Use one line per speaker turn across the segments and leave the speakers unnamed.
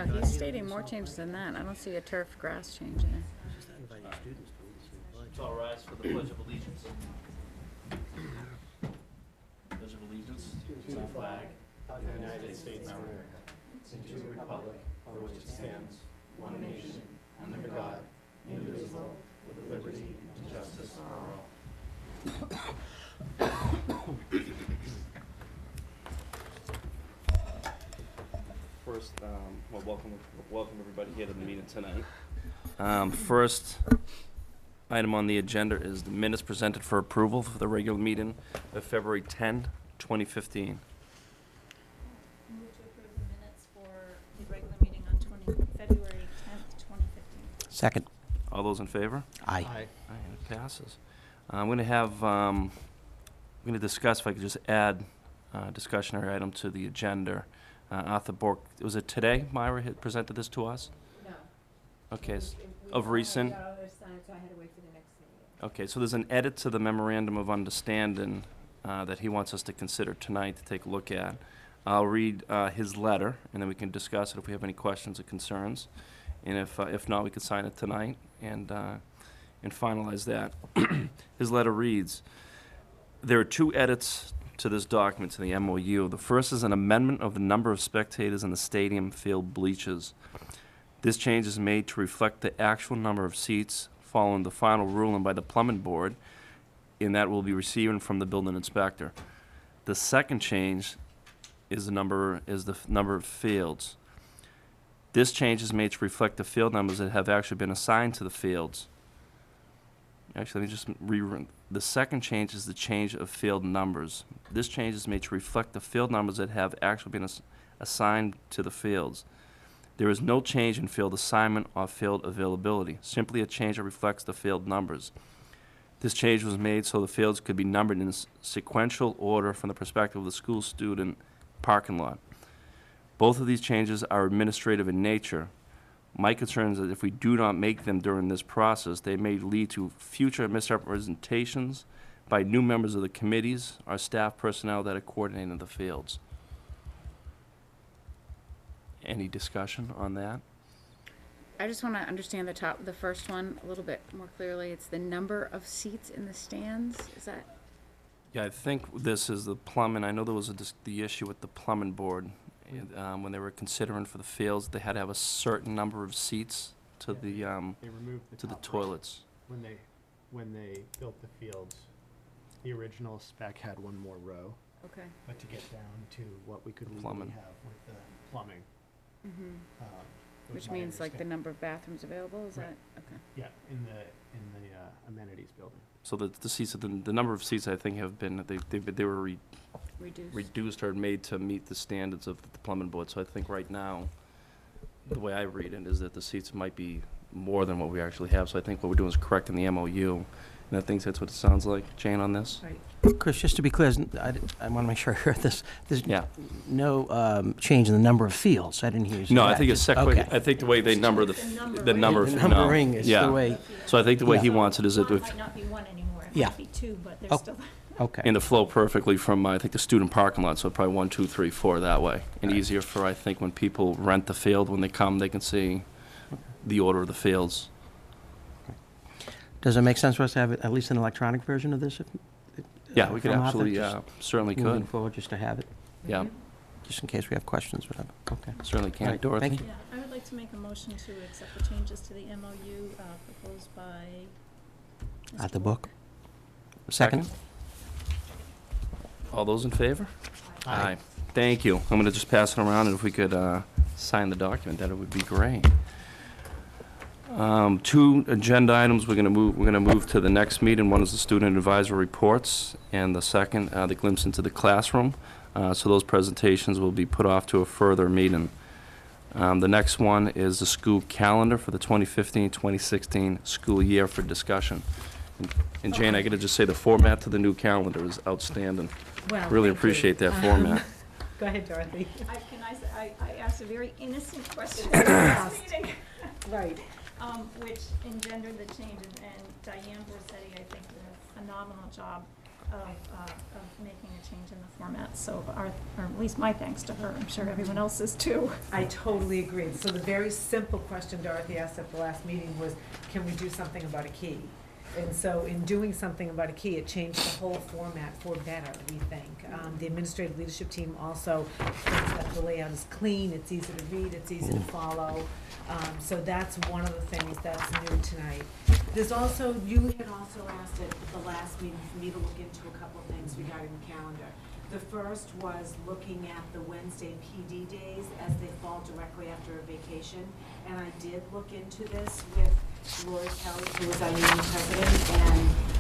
no, he's stating more changes than that. I don't see a turf grass change in it.
So I'll rise for the Pledge of Allegiance. Pledge of Allegiance to the flag of the United States of America and to the republic for which it stands, one nation, under God, indivisible, with liberty and justice for all. First, well, welcome everybody here to the meeting tonight. First item on the agenda is the minutes presented for approval for the regular meeting of February 10, 2015.
Move to approve the minutes for the regular meeting on February 10th, 2015.
Second.
All those in favor?
Aye.
Aye, and it passes. I'm going to have, I'm going to discuss, if I could just add a discussionary item to the agenda. Arthur Bork, was it today Myra had presented this to us?
No.
Okay, of recent?
So I had to wait for the next meeting.
Okay, so there's an edit to the memorandum of understanding that he wants us to consider tonight to take a look at. I'll read his letter, and then we can discuss it if we have any questions or concerns. And if not, we could sign it tonight and finalize that. His letter reads, there are two edits to this document, to the MOU. The first is an amendment of the number of spectators in the stadium field bleachers. This change is made to reflect the actual number of seats following the final ruling by the plumbing board, and that will be received from the building inspector. The second change is the number of fields. This change is made to reflect the field numbers that have actually been assigned to the fields. Actually, let me just rerun. The second change is the change of field numbers. This change is made to reflect the field numbers that have actually been assigned to the fields. There is no change in field assignment or field availability, simply a change that reflects the field numbers. This change was made so the fields could be numbered in sequential order from the perspective of the school student parking lot. Both of these changes are administrative in nature. My concern is that if we do not make them during this process, they may lead to future misrepresentations by new members of the committees or staff personnel that are coordinating the fields. Any discussion on that?
I just want to understand the first one a little bit more clearly. It's the number of seats in the stands. Is that?
Yeah, I think this is the plumbing. I know there was the issue with the plumbing board. When they were considering for the fields, they had to have a certain number of seats to
They removed
to the
top row.
toilets.
When they built the fields, the original spec had one more row,
Okay.
but to get down to what we could legally
Plumbing.
have with the plumbing.
Mm-hmm.
was
Which
my
means like the
understanding.
number of bathrooms available, is
Right.
that? Okay.
Yeah, in the amenities building.
So the seats, the number of seats I think have been, they were
Reduced.
reduced or made to meet the standards of the plumbing board. So I think right now, the way I read it is that the seats might be more than what we actually have. So I think what we're doing is correcting the MOU. And I think that's what it sounds like, Jane, on this?
Right.
Chris, just to be clear, I want to make sure I heard this. There's
Yeah.
no change in the number of fields. I didn't hear you say
No,
that.
I think it's
Just-
separate.
okay.
I think the way they number the number of,
The
no.
numbering is
Yeah.
the way,
So I think the way
Yeah.
he wants it is that
One
if,
might not be one anymore, it
Yeah.
might be two, but there's
Oh.
still.
okay.
and to flow perfectly from, I think, the student parking lot, so probably 1, 2, 3, 4 that way. And easier for, I think, when people rent the field, when they come, they can see the order of the fields.
Does it make sense for us to have at least an electronic version of this?
Yeah, we could
from Arthur,
absolutely,
just
certainly
Moving
could.
forward, just to have it,
Yeah,
just in case we have questions, whatever. Okay.
certainly
All
can.
right,
Dorothy?
thank you.
Yeah, I would like to make a motion to accept the changes to the MOU proposed by Mr.
At the
Bork.
book. Second?
All those in favor? Aye. Thank you. I'm going to just pass it around, and if we could sign the document, that would be great. Two agenda items we're going to move to the next meeting. One is the student advisor reports, and the second, the glimpse into the classroom. So those presentations will be put off to a further meeting. The next one is the school calendar for the 2015-2016 school year for discussion. And Jane, I got to just say the format to the new calendar is outstanding.
Well,
Really
thank you.
appreciate that format.
Go ahead, Dorothy.
I asked a very innocent question at the last meeting,
Right.
which engendered the changes, and Diane Borsetti, I think, did a phenomenal job of making a change in the format. So or at least my thanks to her. I'm sure everyone else's too.
I totally agree. So the very simple question Dorothy asked at the last meeting was, can we do something about a key? And so in doing something about a key, it changed the whole format for better, we think. The administrative leadership team also thinks that the layout is clean, it's easy to read, it's easy to follow. So that's one of the things that's new tonight. There's also, you had also asked at the last meeting for me to look into a couple of things regarding the calendar. The first was looking at the Wednesday PD days as they fall directly after a vacation. And I did look into this with Lori Kelly, who is our union president,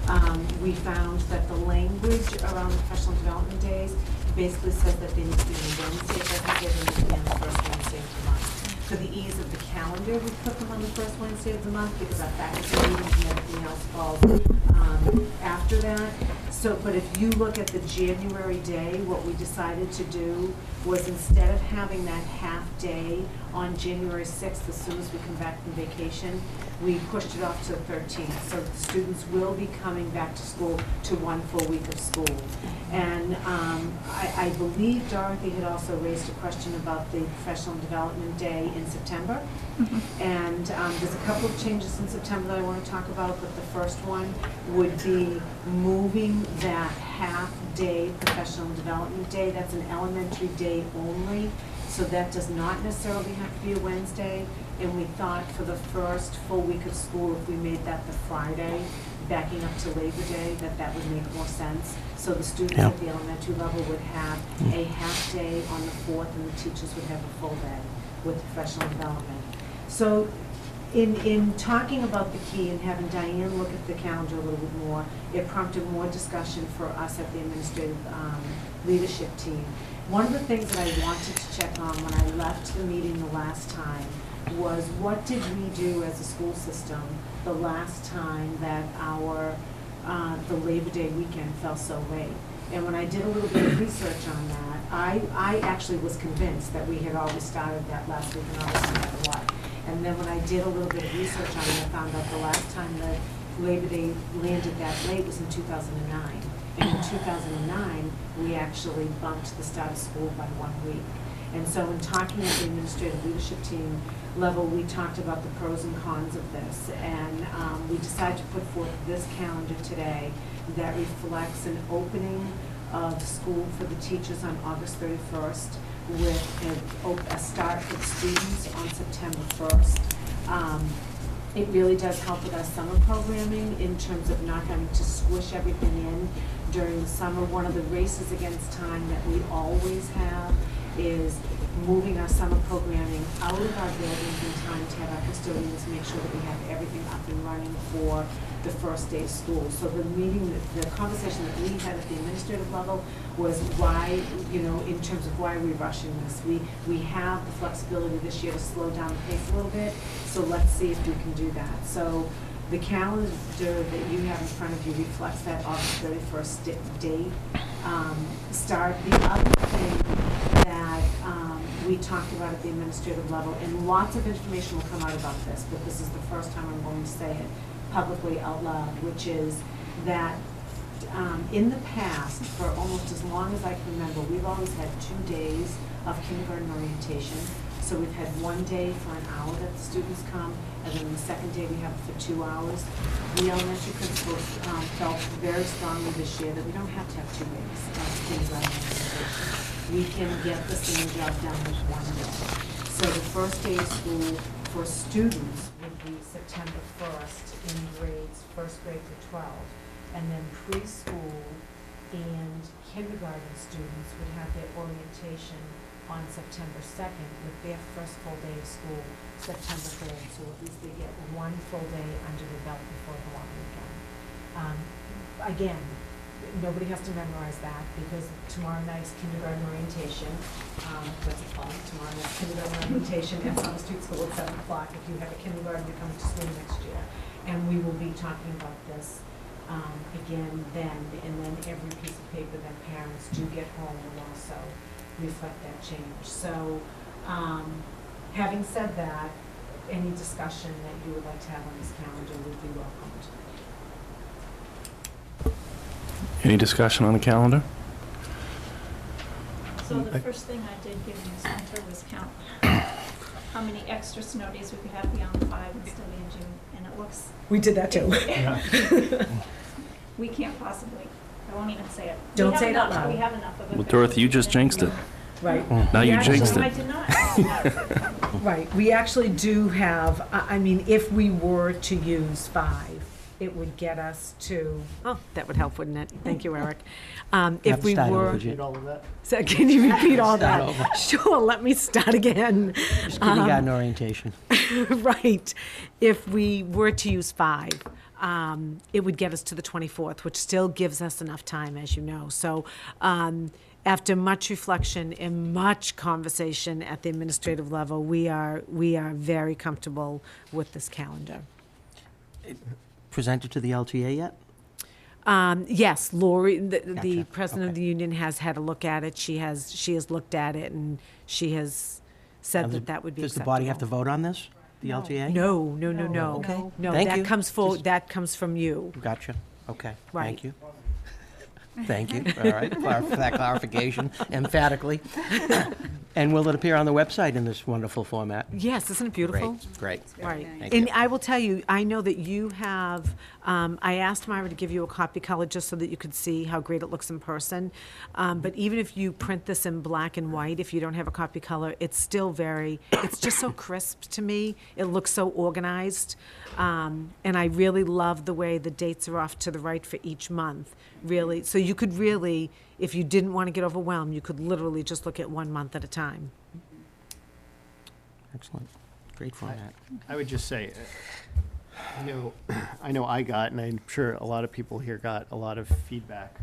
and we found that the language around the professional development days basically says that they need to be on Wednesday, it doesn't say they need to be on the first Wednesday of the month. For the ease of the calendar, we put them on the first Wednesday of the month because our faculty meetings and everything else falls after that. So, but if you look at the January day, what we decided to do was instead of having that half day on January 6th, as soon as we come back from vacation, we pushed it off to the 13th. So the students will be coming back to school to 1 full week of school. And I believe Dorothy had also raised a question about the professional development day in September. And there's a couple of changes in September that I want to talk about, but the first one would be moving that half-day professional development day. That's an elementary day only, so that does not necessarily have to be a Wednesday. And we thought for the first full week of school, if we made that the Friday, backing up to Labor Day, that would make more sense. So the students at the elementary level would have a half day on the 4th, and the teachers would have a full day with professional development. So in talking about the key and having Diane look at the calendar a little bit more, it prompted more discussion for us at the administrative leadership team. One of the things that I wanted to check on when I left the meeting the last time was what did we do as a school system the last time that our the Labor Day weekend fell so late. And when I did a little bit of research on that, I actually was convinced that we had already started that last week in August no matter what. And then when I did a little bit of research on it, I found out the last time the Labor Day landed that late was in 2009. And in 2009, we actually bumped the start of school by 1 week. And so in talking at the administrative leadership team level, we talked about the pros and cons of this. And we decided to put forth this calendar today that reflects an opening of school for the teachers on August 31st with a start for the students on September 1st. It really does help with our summer programming in terms of not having to squish everything in during the summer. One of the races against time that we always have is moving our summer programming out of our buildings in time to have our custodians make sure that we have everything up and running for the first day of school. So the meeting, the conversation that we had at the administrative level was why, you know, in terms of why we're rushing this. We have the flexibility this year to slow down the pace a little bit, so let's see if we can do that. So the calendar that you have in front of you reflects that August 31st date start. The other thing that we talked about at the administrative level, and lots of information will come out about this, but this is the first time I'm going to say it publicly out loud, which is that in the past, for almost as long as I can remember, we've always had 2 days of kindergarten orientation. So we've had 1 day for an hour that the students come, and then the second day we have it for 2 hours. The elementary principals felt very strongly this year that we don't have to have 2 days of kindergarten orientation. We can get the same job done with 1 day. So the first day of school for students would be September 1st in grades 1st grade to 12. And then preschool and kindergarten students would have their orientation on September 2nd with their first full day of school September 3rd. So at least they get 1 full day under their belt before the long weekend. Again, nobody has to memorize that because tomorrow night's kindergarten orientation, what's it called? Tomorrow night's kindergarten orientation at Summer Street School at 7 o'clock if you have a kindergarten that comes to school next year. And we will be talking about this again then, and then every piece of paper that parents do get home will also reflect that change. So having said that, any discussion that you would like to have on this calendar would be welcomed.
Any discussion on the calendar?
So the first thing I did given this winter was count how many extra snow days we could have beyond the 5 and still be in June, and it looks,
We did that too.
we can't possibly, I won't even say it.
Don't
We have
say it out
enough-
loud.
We have enough of it.
Well,
but
Dorothy, you just
we-
jinxed it.
Right.
Now you
Yeah,
jinxed
No,
it.
I did not. I did not say it.
Right, we actually do have, I mean, if we were to use 5, it would get us to, oh, that would help, wouldn't it? Thank you, Eric.
Have
If
to
we
start over,
were,
Jim.
Read all of that?
so can you repeat all
Start
that?
over.
Sure, let me start again.
Just kindergarten orientation.
Right. If we were to use 5, it would get us to the 24th, which still gives us enough time, as you know. So after much reflection and much conversation at the administrative level, we are very comfortable with this calendar.
Presented to the LTA yet?
Yes, Lori, the
Gotcha.
president of the
Okay.
union has had a look at it. She has looked at it, and she has said
Now,
that that would be
Does the
acceptable.
body have to vote on this, the LTA?
No, no, no, no.
Okay.
No,
Thank
that
you.
comes that comes from you.
Gotcha, okay,
Right.
thank you. Thank you, all right, for that clarification emphatically. And will it appear on the website in this wonderful format?
Yes, isn't it beautiful?
Great.
Right.
Thank
And
you.
I will tell you, I know that you have, I asked Myra to give you a copy color just so that you could see how great it looks in person. But even if you print this in black and white, if you don't have a copy color, it's still it's just so crisp to me. It looks so organized. And I really love the way the dates are off to the right for each month, really. So you could really, if you didn't want to get overwhelmed, you could literally just look at 1 month at a time.
Excellent, great format.
I would just say, I know I got, and I'm sure a lot of people here got a lot of feedback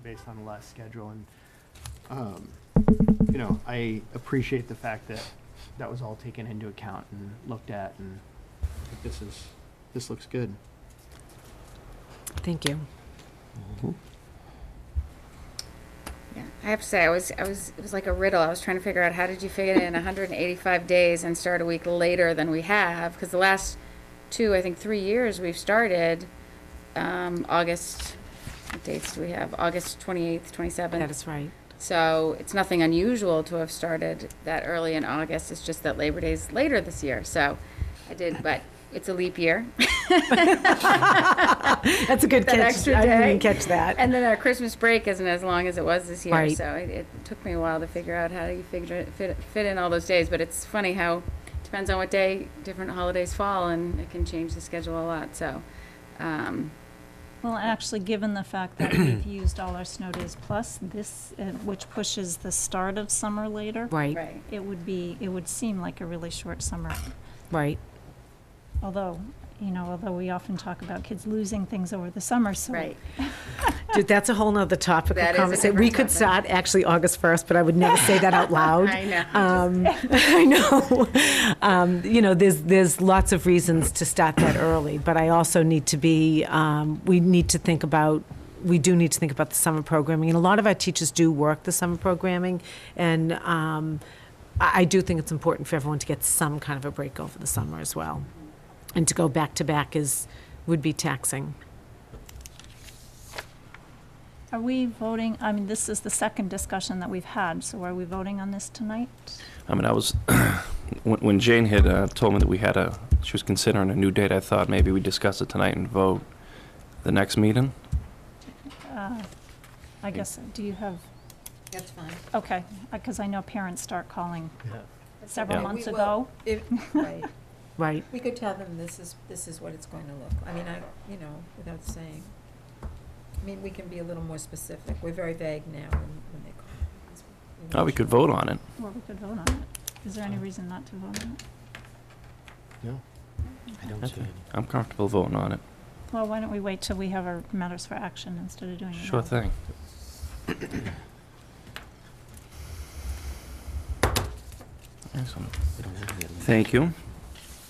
based on the last schedule, and I appreciate the fact that that was all taken into account and looked at, and I think this looks good.
Thank you.
Yeah, I have to say, it was like a riddle. I was trying to figure out how did you fit it in 185 days and start a week later than we have? Because the last 2, I think 3 years we've started August. What dates do we have? August 28th, 27th.
That is right.
So it's nothing unusual to have started that early in August. It's just that Labor Day's later this year. So I did, but it's a leap year.
That's a good
That
catch.
extra
I didn't even
day.
catch that.
And then our Christmas break isn't as long as it was this year,
Right.
so it took me a while to figure out how you fit in all those days. But it's funny how it depends on what day different holidays fall, and it can change the schedule a lot. So,
Well, actually, given the fact that we've used all our snow days plus this, which pushes the start of summer later,
Right,
right.
it would seem like a really short summer.
right.
Although we often talk about kids losing things over the summer, so.
Right.
Dude, that's a whole nother topic
That
of
is a
conversation.
different
We could
topic.
start actually August 1st, but I would never say that out loud.
I know.
I know. There's lots of reasons to start that early, but I also need to be, we do need to think about the summer programming. And a lot of our teachers do work the summer programming, and I do think it's important for everyone to get some kind of a break over the summer as well. And to go back to back would be taxing.
Are we voting, I mean, this is the second discussion that we've had, so are we voting on this tonight?
I mean, I was, when Jane had told me that she was considering a new date, I thought maybe we'd discuss it tonight and vote the next meeting.
I guess, do you have,
That's fine.
okay, because I know parents start calling several
Yeah.
months
We will-
ago.
Right.
Right.
We could tell them this is what it's going to look. I mean, without saying. I mean, we can be a little more specific. We're very vague now when they call.
Oh, we could vote on it.
Well, we could vote on it. Is there any reason not to vote on it?
No?
I don't see
Okay.
it.
I'm comfortable voting on it.
Well, why don't we wait till we have our matters for action instead of doing it
Sure
now?
thing. Excellent.
We don't have it.
Thank you.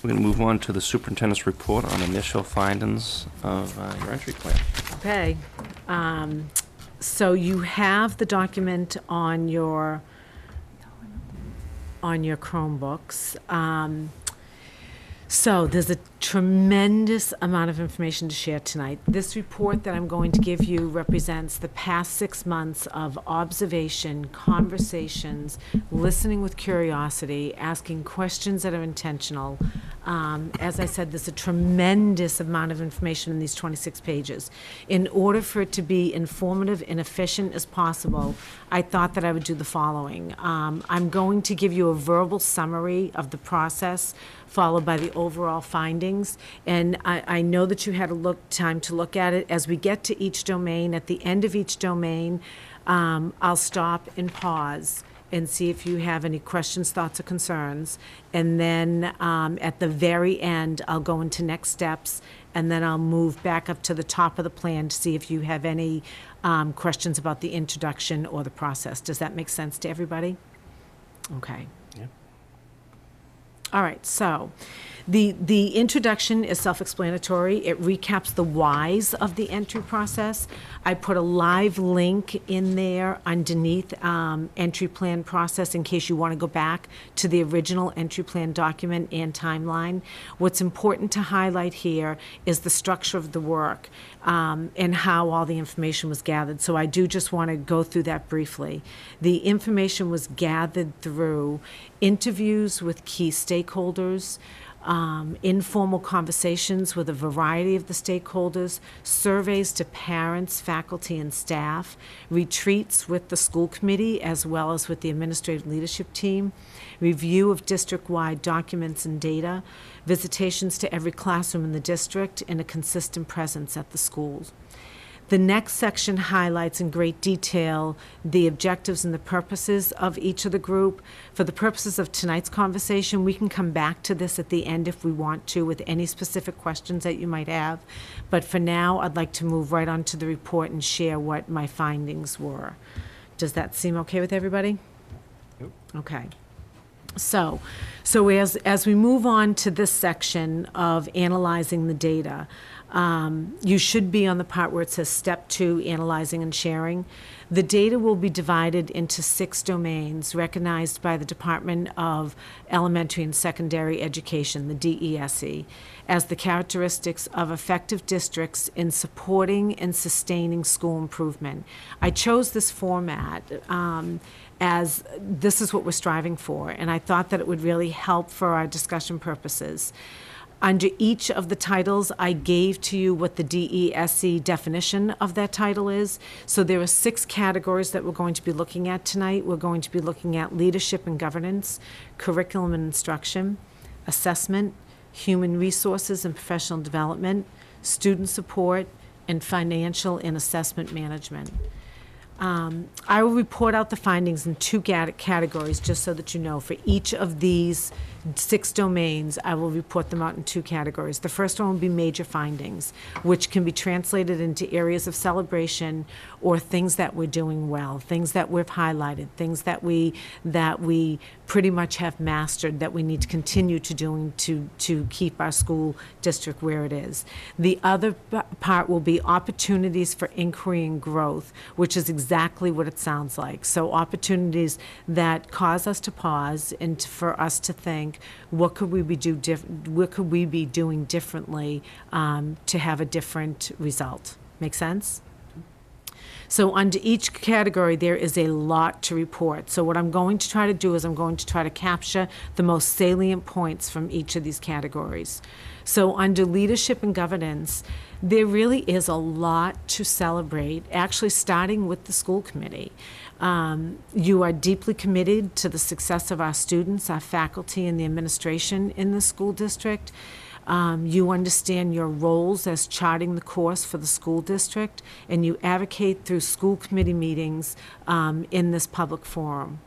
We're going to move on to the superintendent's report on initial findings of your entry plan.
Okay. So you have the document on your Chromebooks.
So there's a tremendous amount of information to share tonight. This report that I'm going to give you represents the past 6 months of observation, conversations, listening with curiosity, asking questions that are intentional. As I said, there's a tremendous amount of information in these 26 pages. In order for it to be informative and efficient as possible, I thought that I would do the following. I'm going to give you a verbal summary of the process, followed by the overall findings. And I know that you had time to look at it. As we get to each domain, at the end of each domain, I'll stop and pause and see if you have any questions, thoughts, or concerns. And then at the very end, I'll go into next steps, and then I'll move back up to the top of the plan to see if you have any questions about the introduction or the process. Does that make sense to everybody? Okay.
Yeah.
All right, so the introduction is self-explanatory. It recaps the whys of the entry process. I put a live link in there underneath entry plan process in case you want to go back to the original entry plan document and timeline. What's important to highlight here is the structure of the work and how all the information was gathered. So I do just want to go through that briefly. The information was gathered through interviews with key stakeholders, informal conversations with a variety of the stakeholders, surveys to parents, faculty, and staff, retreats with the school committee as well as with the administrative leadership team, review of district-wide documents and data, visitations to every classroom in the district, and a consistent presence at the schools. The next section highlights in great detail the objectives and the purposes of each of the group. For the purposes of tonight's conversation, we can come back to this at the end if we want to with any specific questions that you might have. But for now, I'd like to move right on to the report and share what my findings were. Does that seem okay with everybody?
Yep.
Okay. So as we move on to this section of analyzing the data, you should be on the part where it says Step 2, Analyzing and Sharing. The data will be divided into 6 domains recognized by the Department of Elementary and Secondary Education, the DESE, as the characteristics of effective districts in supporting and sustaining school improvement. I chose this format as this is what we're striving for, and I thought that it would really help for our discussion purposes. Under each of the titles, I gave to you what the DESE definition of that title is. So there are 6 categories that we're going to be looking at tonight. We're going to be looking at leadership and governance, curriculum and instruction, assessment, human resources and professional development, student support, and financial and assessment management. I will report out the findings in 2 categories, just so that you know. For each of these 6 domains, I will report them out in 2 categories. The first one will be major findings, which can be translated into areas of celebration or things that we're doing well, things that we've highlighted, things that we pretty much have mastered that we need to continue to doing to keep our school district where it is. The other part will be opportunities for inquiry and growth, which is exactly what it sounds like. So opportunities that cause us to pause and for us to think, what could we be doing differently to have a different result? Make sense? So under each category, there is a lot to report. So what I'm going to try to do is I'm going to try to capture the most salient points from each of these categories. So under leadership and governance, there really is a lot to celebrate, actually starting with the school committee. You are deeply committed to the success of our students, our faculty, and the administration in the school district. You understand your roles as charting the course for the school district, and you advocate through school committee meetings in this public forum.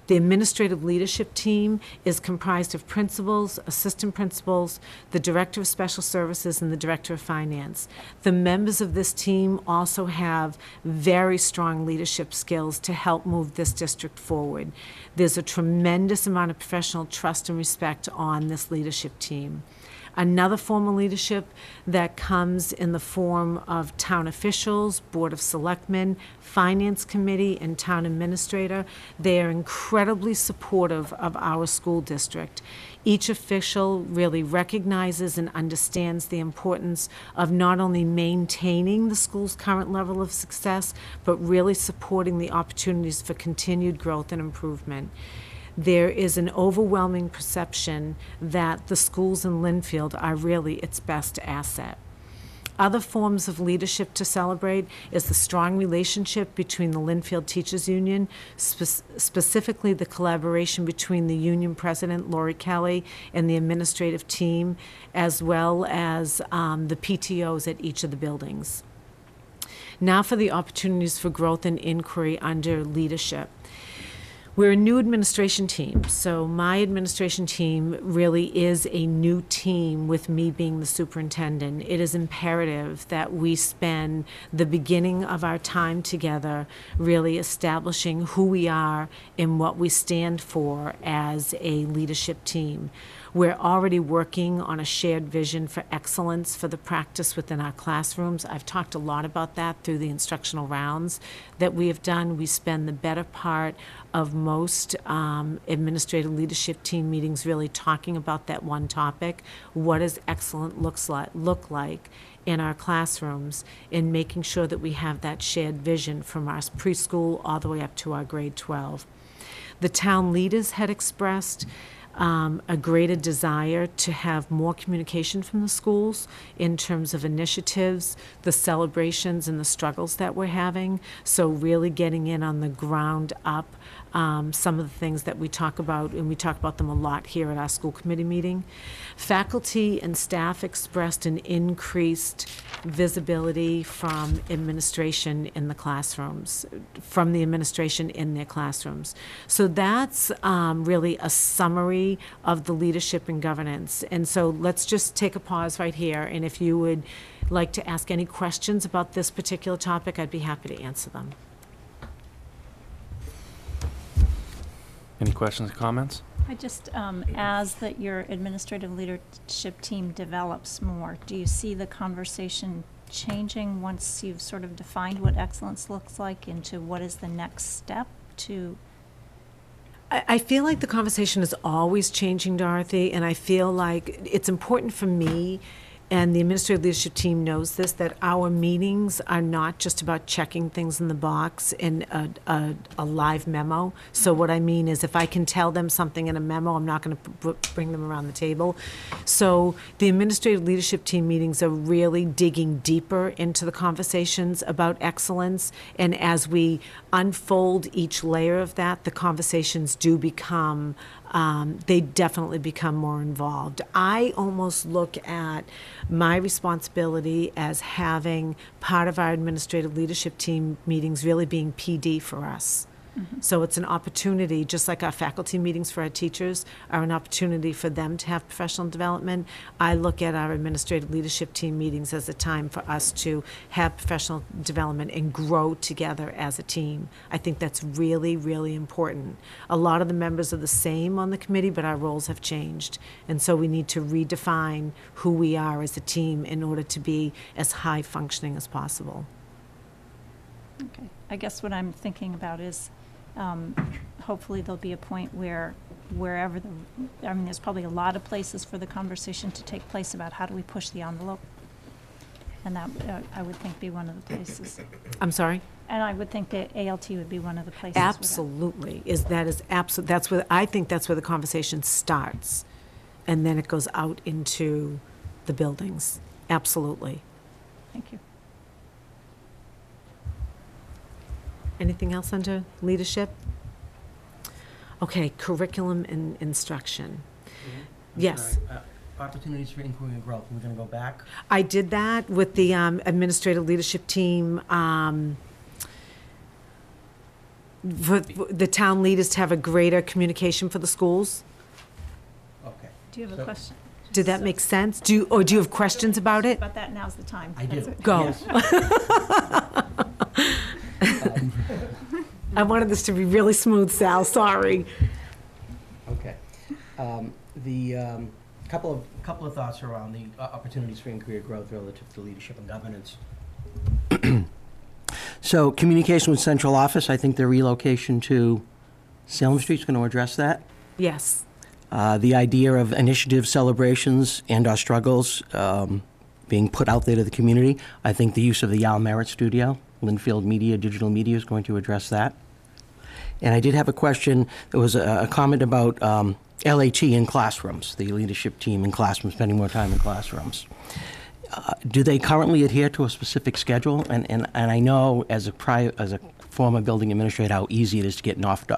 The administrative leadership team is comprised of principals, assistant principals, the director of special services, and the director of finance. The members of this team also have very strong leadership skills to help move this district forward. There's a tremendous amount of professional trust and respect on this leadership team. Another form of leadership that comes in the form of town officials, Board of Selectmen, Finance Committee, and Town Administrator. They are incredibly supportive of our school district. Each official really recognizes and understands the importance of not only maintaining the school's current level of success, but really supporting the opportunities for continued growth and improvement. There is an overwhelming perception that the schools in Lynnfield are really its best asset. Other forms of leadership to celebrate is the strong relationship between the Lynnfield Teachers Union, specifically the collaboration between the union president, Lori Kelly, and the administrative team, as well as the PTOs at each of the buildings. Now for the opportunities for growth and inquiry under leadership. We're a new administration team, so my administration team really is a new team with me being the superintendent. It is imperative that we spend the beginning of our time together really establishing who we are and what we stand for as a leadership team. We're already working on a shared vision for excellence for the practice within our classrooms. I've talked a lot about that through the instructional rounds that we have done. We spend the better part of most administrative leadership team meetings really talking about that one topic. What does excellent look like in our classrooms, and making sure that we have that shared vision from our preschool all the way up to our grade 12. The town leaders had expressed a greater desire to have more communication from the schools in terms of initiatives, the celebrations, and the struggles that we're having. So really getting in on the ground up, some of the things that we talk about, and we talk about them a lot here at our school committee meeting. Faculty and staff expressed an increased visibility from administration in the classrooms, from the administration in their classrooms. So that's really a summary of the leadership and governance. And so let's just take a pause right here, and if you would like to ask any questions about this particular topic, I'd be happy to answer them.
Any questions or comments?
I just, as that your administrative leadership team develops more, do you see the conversation changing once you've sort of defined what excellence looks like into what is the next step to?
I feel like the conversation is always changing, Dorothy, and I feel like it's important for me, and the administrative leadership team knows this, that our meetings are not just about checking things in the box in a live memo. So what I mean is if I can tell them something in a memo, I'm not going to bring them around the table. So the administrative leadership team meetings are really digging deeper into the conversations about excellence. And as we unfold each layer of that, the conversations do become they definitely become more involved. I almost look at my responsibility as having part of our administrative leadership team meetings really being PD for us. So it's an opportunity, just like our faculty meetings for our teachers are an opportunity for them to have professional development. I look at our administrative leadership team meetings as a time for us to have professional development and grow together as a team. I think that's really, really important. A lot of the members are the same on the committee, but our roles have changed. And so we need to redefine who we are as a team in order to be as high functioning as possible.
Okay. I guess what I'm thinking about is hopefully there'll be a point where wherever there's probably a lot of places for the conversation to take place about how do we push the envelope. And that, I would think, be one of the places.
I'm sorry?
And I would think that ALT would be one of the places. where that-
Absolutely. That's where, I think that's where the conversation starts. And then it goes out into the buildings. Absolutely.
Thank you.
Anything else under leadership? Okay, curriculum and instruction. Yes.
Opportunities for inquiry and growth. We're going to go back.
I did that with the administrative leadership team. For the town leaders to have a greater communication for the schools.
Okay.
Do you have a question?
Did that make sense? Do you have questions about it?
About that, now's the time.
I do.
That's it.
Go.
Yes.
I wanted this to be really smooth, Sal, sorry.
Okay. The couple couple of thoughts around the opportunities for career growth relative to leadership and governance. So communication with central office, I think the relocation to Salem Street is going to address that.
Yes.
The idea of initiatives, celebrations, and our struggles being put out there to the community. I think the use of the Yale Merit Studio, Linfield Media, Digital Media is going to address that. And I did have a question. There was a comment about LAT in classrooms, the leadership team in classrooms, spending more time in classrooms. Do they currently adhere to a specific schedule? And I know as a former building administrator how easy it is to get knocked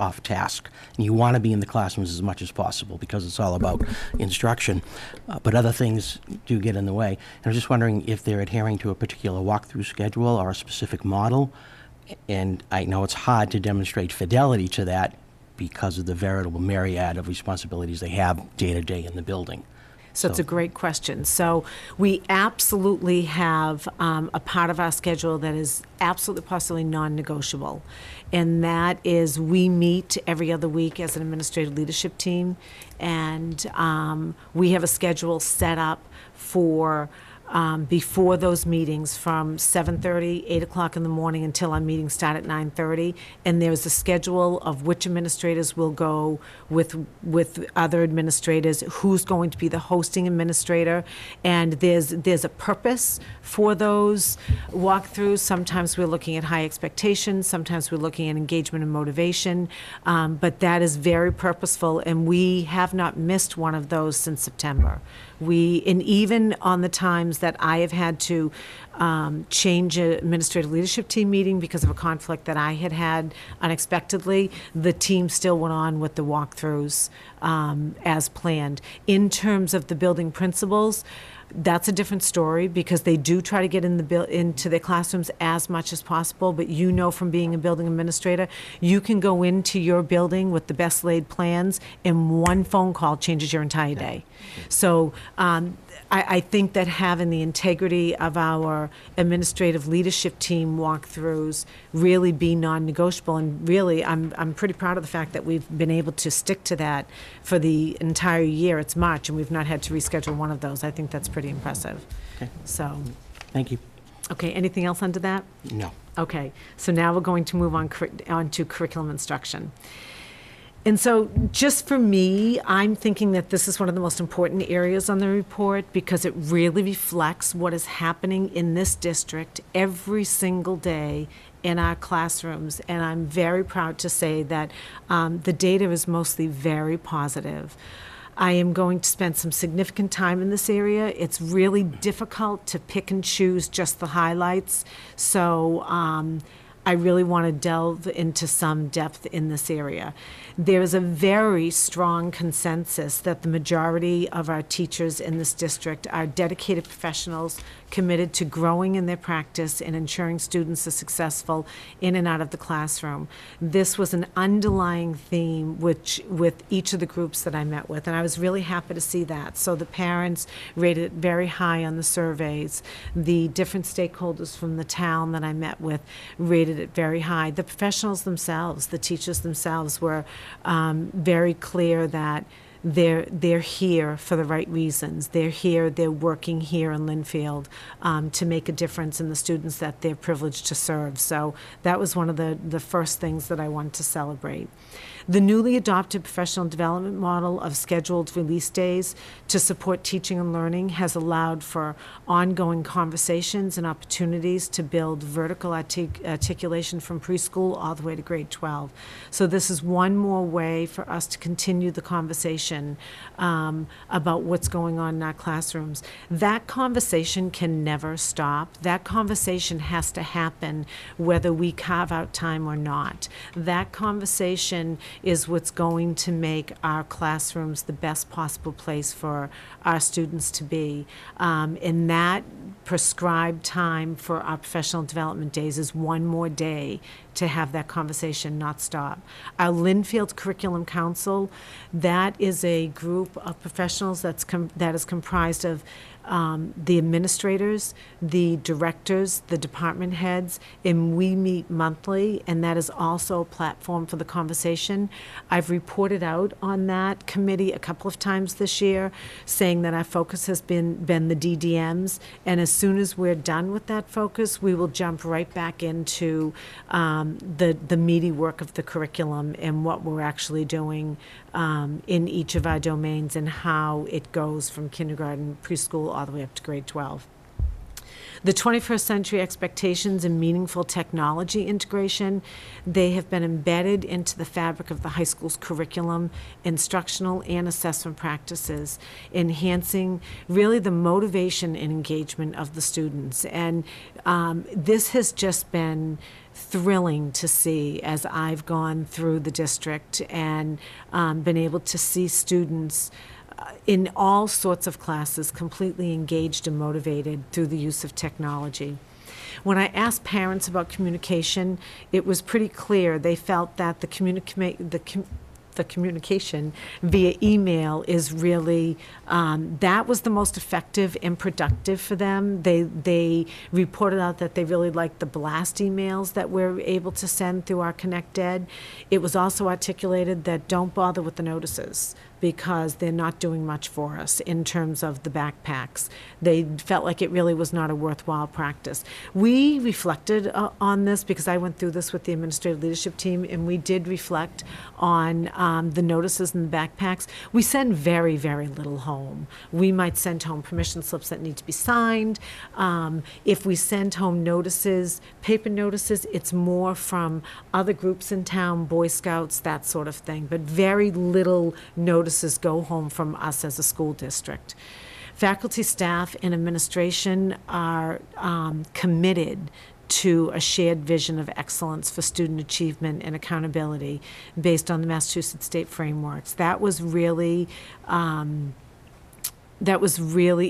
off task. And you want to be in the classrooms as much as possible because it's all about instruction. But other things do get in the way. And I'm just wondering if they're adhering to a particular walkthrough schedule or a specific model. And I know it's hard to demonstrate fidelity to that because of the veritable myriad of responsibilities they have day to day in the building.
So it's a great question. So we absolutely have a part of our schedule that is absolutely possibly non-negotiable. And that is we meet every other week as an administrative leadership team. And we have a schedule set up for before those meetings from 7:30, 8 o'clock in the morning until our meetings start at 9:30. And there's a schedule of which administrators will go with other administrators, who's going to be the hosting administrator. And there's a purpose for those walkthroughs. Sometimes we're looking at high expectations. Sometimes we're looking at engagement and motivation. But that is very purposeful. And we have not missed one of those since September. And even on the times that I have had to change an administrative leadership team meeting because of a conflict that I had unexpectedly, the team still went on with the walkthroughs as planned. In terms of the building principals, that's a different story because they do try to get into their classrooms as much as possible. But you know from being a building administrator, you can go into your building with the best laid plans and one phone call changes your entire day. So I think that having the integrity of our administrative leadership team walkthroughs really be non-negotiable. And really, I'm pretty proud of the fact that we've been able to stick to that for the entire year. It's March, and we've not had to reschedule one of those. I think that's pretty impressive.
Okay.
So,
Thank you.
okay, anything else under that?
No.
Okay, so now we're going to move on to curriculum instruction. And so just for me, I'm thinking that this is one of the most important areas on the report because it really reflects what is happening in this district every single day in our classrooms. And I'm very proud to say that the data is mostly very positive. I am going to spend some significant time in this area. It's really difficult to pick and choose just the highlights. So I really want to delve into some depth in this area. There's a very strong consensus that the majority of our teachers in this district are dedicated professionals committed to growing in their practice and ensuring students are successful in and out of the classroom. This was an underlying theme with each of the groups that I met with, and I was really happy to see that. So the parents rated it very high on the surveys. The different stakeholders from the town that I met with rated it very high. The professionals themselves, the teachers themselves were very clear that they're here for the right reasons. They're here, they're working here in Linfield to make a difference in the students that they're privileged to serve. So that was one of the first things that I wanted to celebrate. The newly adopted professional development model of scheduled release days to support teaching and learning has allowed for ongoing conversations and opportunities to build vertical articulation from preschool all the way to grade 12. So this is one more way for us to continue the conversation about what's going on in our classrooms. That conversation can never stop. That conversation has to happen whether we carve out time or not. That conversation is what's going to make our classrooms the best possible place for our students to be. And that prescribed time for our professional development days is one more day to have that conversation not stop. Our Linfield Curriculum Council, that is a group of professionals that is comprised of the administrators, the directors, the department heads, and we meet monthly, and that is also a platform for the conversation. I've reported out on that committee a couple of times this year, saying that our focus has been the DDMs, and as soon as we're done with that focus, we will jump right back into the meaty work of the curriculum and what we're actually doing in each of our domains and how it goes from kindergarten, preschool, all the way up to grade 12. The 21st century expectations and meaningful technology integration, they have been embedded into the fabric of the high school's curriculum, instructional and assessment practices, enhancing really the motivation and engagement of the students. And this has just been thrilling to see as I've gone through the district and been able to see students in all sorts of classes completely engaged and motivated through the use of technology. When I asked parents about communication, it was pretty clear they felt that the communication via email is really, that was the most effective and productive for them. They reported out that they really liked the blast emails that we're able to send through our ConnectEd. It was also articulated that don't bother with the notices, because they're not doing much for us in terms of the backpacks. They felt like it really was not a worthwhile practice. We reflected on this because I went through this with the administrative leadership team, and we did reflect on the notices and the backpacks. We send very, very little home. We might send home permission slips that need to be signed. If we send home notices, paper notices, it's more from other groups in town, Boy Scouts, that sort of thing, but very little notices go home from us as a school district. Faculty, staff, and administration are committed to a shared vision of excellence for student achievement and accountability based on the Massachusetts state frameworks. That was really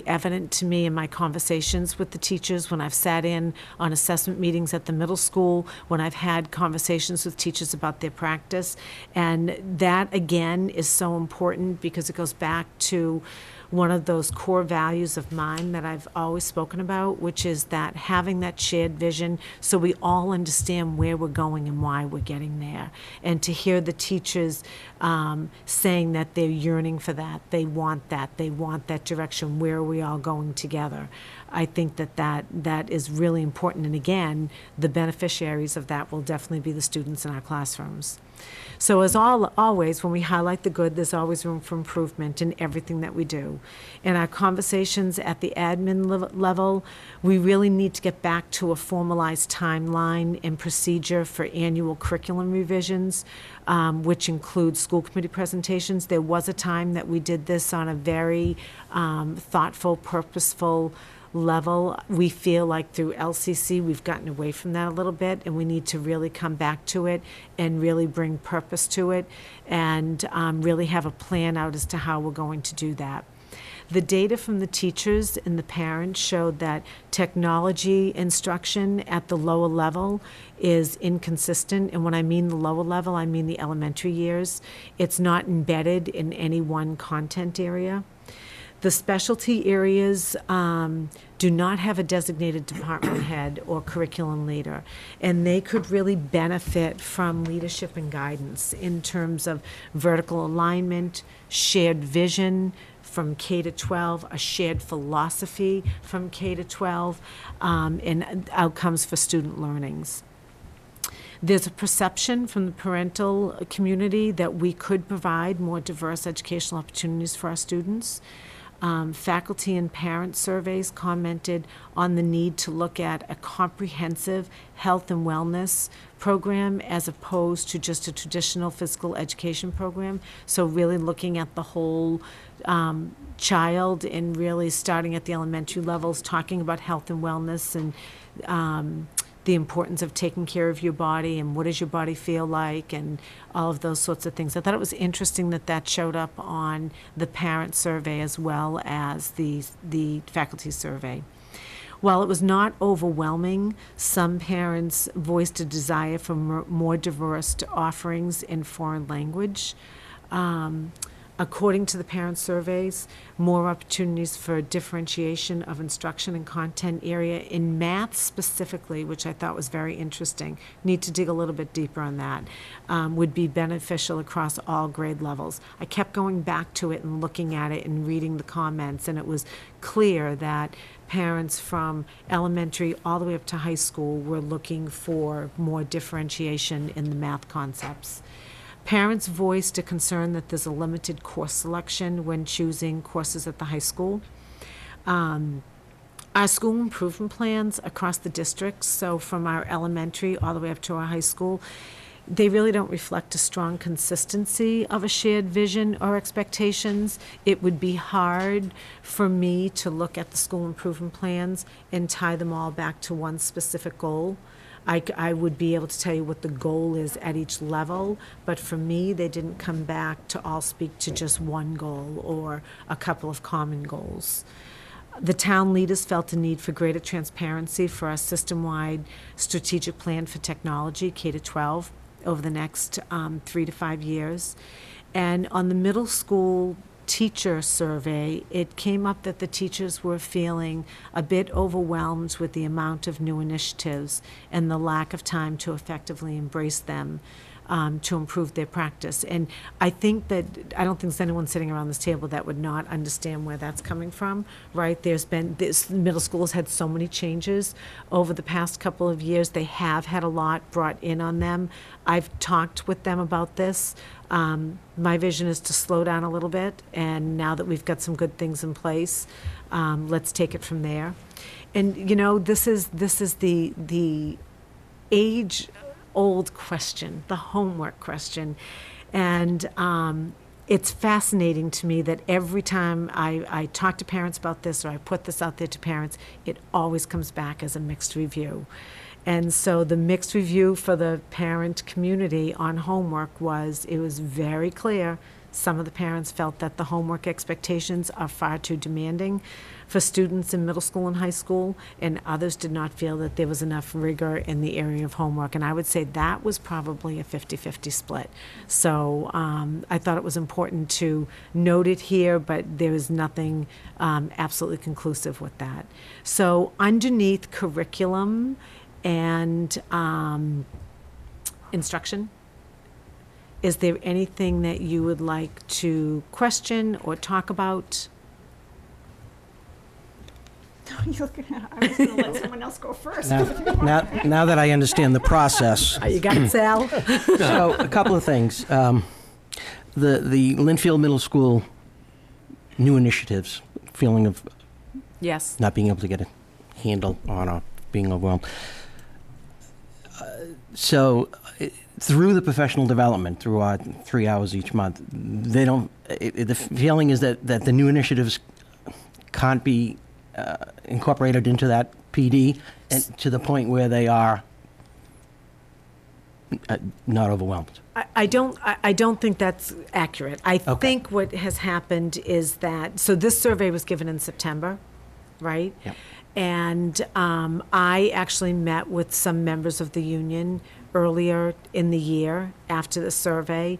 evident to me in my conversations with the teachers when I've sat in on assessment meetings at the middle school, when I've had conversations with teachers about their practice. And that, again, is so important because it goes back to one of those core values of mine that I've always spoken about, which is that having that shared vision so we all understand where we're going and why we're getting there. And to hear the teachers saying that they're yearning for that, they want that direction, where are we all going together? I think that is really important. And again, the beneficiaries of that will definitely be the students in our classrooms. So as always, when we highlight the good, there's always room for improvement in everything that we do. In our conversations at the admin level, we really need to get back to a formalized timeline and procedure for annual curriculum revisions, which includes school committee presentations. There was a time that we did this on a very thoughtful, purposeful level. We feel like through LCC we've gotten away from that a little bit, and we need to really come back to it and really bring purpose to it and really have a plan out as to how we're going to do that. The data from the teachers and the parents showed that technology instruction at the lower level is inconsistent. And when I mean the lower level, I mean the elementary years. It's not embedded in any one content area. The specialty areas do not have a designated department head or curriculum leader, and they could really benefit from leadership and guidance in terms of vertical alignment, shared vision from K to 12, a shared philosophy from K to 12, and outcomes for student learnings. There's a perception from the parental community that we could provide more diverse educational opportunities for our students. Faculty and parent surveys commented on the need to look at a comprehensive health and wellness program as opposed to just a traditional physical education program. So really looking at the whole child and really starting at the elementary levels, talking about health and wellness and the importance of taking care of your body and what does your body feel like and all of those sorts of things. I thought it was interesting that that showed up on the parent survey as well as the faculty survey. While it was not overwhelming, some parents voiced a desire for more diverse offerings in foreign language. According to the parent surveys, more opportunities for differentiation of instruction and content area in math specifically, which I thought was very interesting. Need to dig a little bit deeper on that. Would be beneficial across all grade levels. I kept going back to it and looking at it and reading the comments, and it was clear that parents from elementary all the way up to high school were looking for more differentiation in the math concepts. Parents voiced a concern that there's a limited course selection when choosing courses at the high school. Our school improvement plans across the districts, so from our elementary all the way up to our high school, they really don't reflect a strong consistency of a shared vision or expectations. It would be hard for me to look at the school improvement plans and tie them all back to one specific goal. I would be able to tell you what the goal is at each level, but for me, they didn't come back to all speak to just one goal or a couple of common goals. The town leaders felt a need for greater transparency for our system-wide strategic plan for technology, K-12, over the next 3 to 5 years. And on the middle school teacher survey, it came up that the teachers were feeling a bit overwhelmed with the amount of new initiatives and the lack of time to effectively embrace them to improve their practice. And I think that, I don't think there's anyone sitting around this table that would not understand where that's coming from, right? This middle school's had so many changes over the past couple of years. They have had a lot brought in on them. I've talked with them about this. My vision is to slow down a little bit, and now that we've got some good things in place, let's take it from there. And this is the age-old question, the homework question, and it's fascinating to me that every time I talk to parents about this or I put this out there to parents, it always comes back as a mixed review. And so the mixed review for the parent community on homework it was very clear. Some of the parents felt that the homework expectations are far too demanding for students in middle school and high school, and others did not feel that there was enough rigor in the area of homework. And I would say that was probably a 50-50 split. So I thought it was important to note it here, but there was nothing absolutely conclusive with that. So underneath curriculum and instruction, is there anything that you would like to question or talk about?
You're gonna, I was gonna let someone else go first.
Now that I understand the process,
You got it, Sal?
so a couple of things. The Linfield Middle School new initiatives, feeling of
Yes.
not being able to get a handle on or being overwhelmed. So through the professional development, through our 3 hours each month, the feeling is that the new initiatives can't be incorporated into that PD and to the point where they are not overwhelmed.
I don't think that's accurate. I think what has happened is that, so this survey was given in September, right?
Yep.
And I actually met with some members of the union earlier in the year after the survey.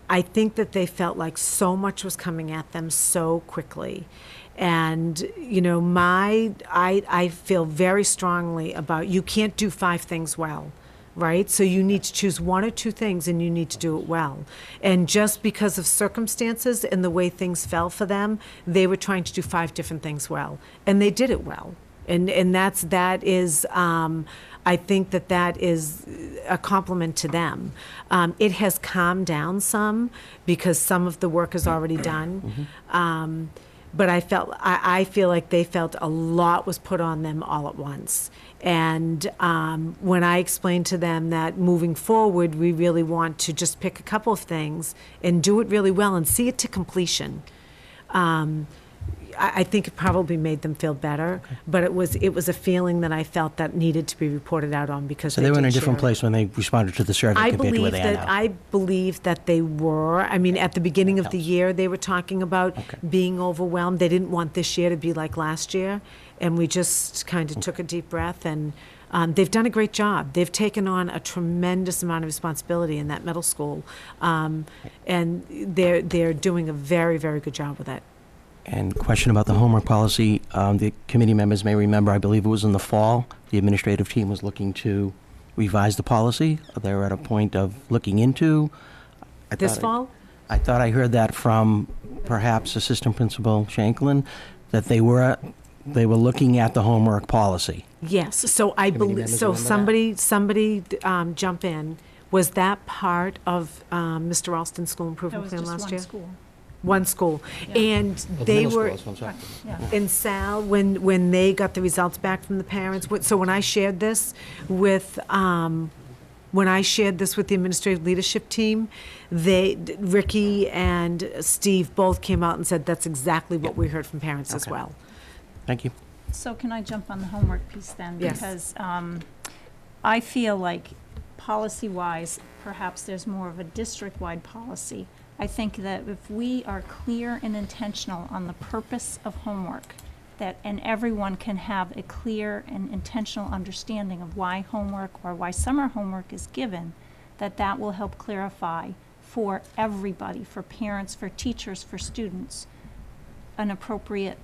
I think that they felt like so much was coming at them so quickly. And, I feel very strongly about, you can't do 5 things well, right? So you need to choose 1 or 2 things and you need to do it well. And just because of circumstances and the way things fell for them, they were trying to do 5 different things well. And they did it well. And that is, I think that is a compliment to them. It has calmed down some because some of the work is already done. But I feel like they felt a lot was put on them all at once. And when I explained to them that moving forward, we really want to just pick a couple of things and do it really well and see it to completion. I think it probably made them feel better, but it was a feeling that I felt that needed to be reported out on because
So they were in a
did
different
share it.
place when they responded to the survey
I
compared to where
believe
they are
that
now.
I believe that they were. I mean, at the beginning of the year, they were talking about being overwhelmed. They didn't want this year to be like last year, and we just kind of took a deep breath and they've done a great job. They've taken on a tremendous amount of responsibility in that middle school, and they're doing a very, very good job with it.
And question about the homework policy, the committee members may remember, I believe it was in the fall, the administrative team was looking to revise the policy. They're at a point of looking into.
This fall?
I thought I heard that from perhaps Assistant Principal Shanklin, that they were looking at the homework policy.
Yes, so I
Committee
believe,
members
so
remember
somebody jump in. Was that part of Mr. Ralston's school
That
improvement
was
plan
just
last
one
year?
school.
One school.
Yeah.
And
Oh, the
they
middle
were,
school, that's what I'm saying.
Yeah.
and Sal, when they got the results back from the parents, so when I shared this with, the administrative leadership team, Ricky and Steve both came out and said that's exactly what we heard from parents as
Okay.
well.
Thank you.
So can I jump on the homework piece then?
Yes.
Because I feel like policy-wise, perhaps there's more of a district-wide policy. I think that if we are clear and intentional on the purpose of homework, and everyone can have a clear and intentional understanding of why homework or why summer homework is given, that will help clarify for everybody, for parents, for teachers, for students, an appropriate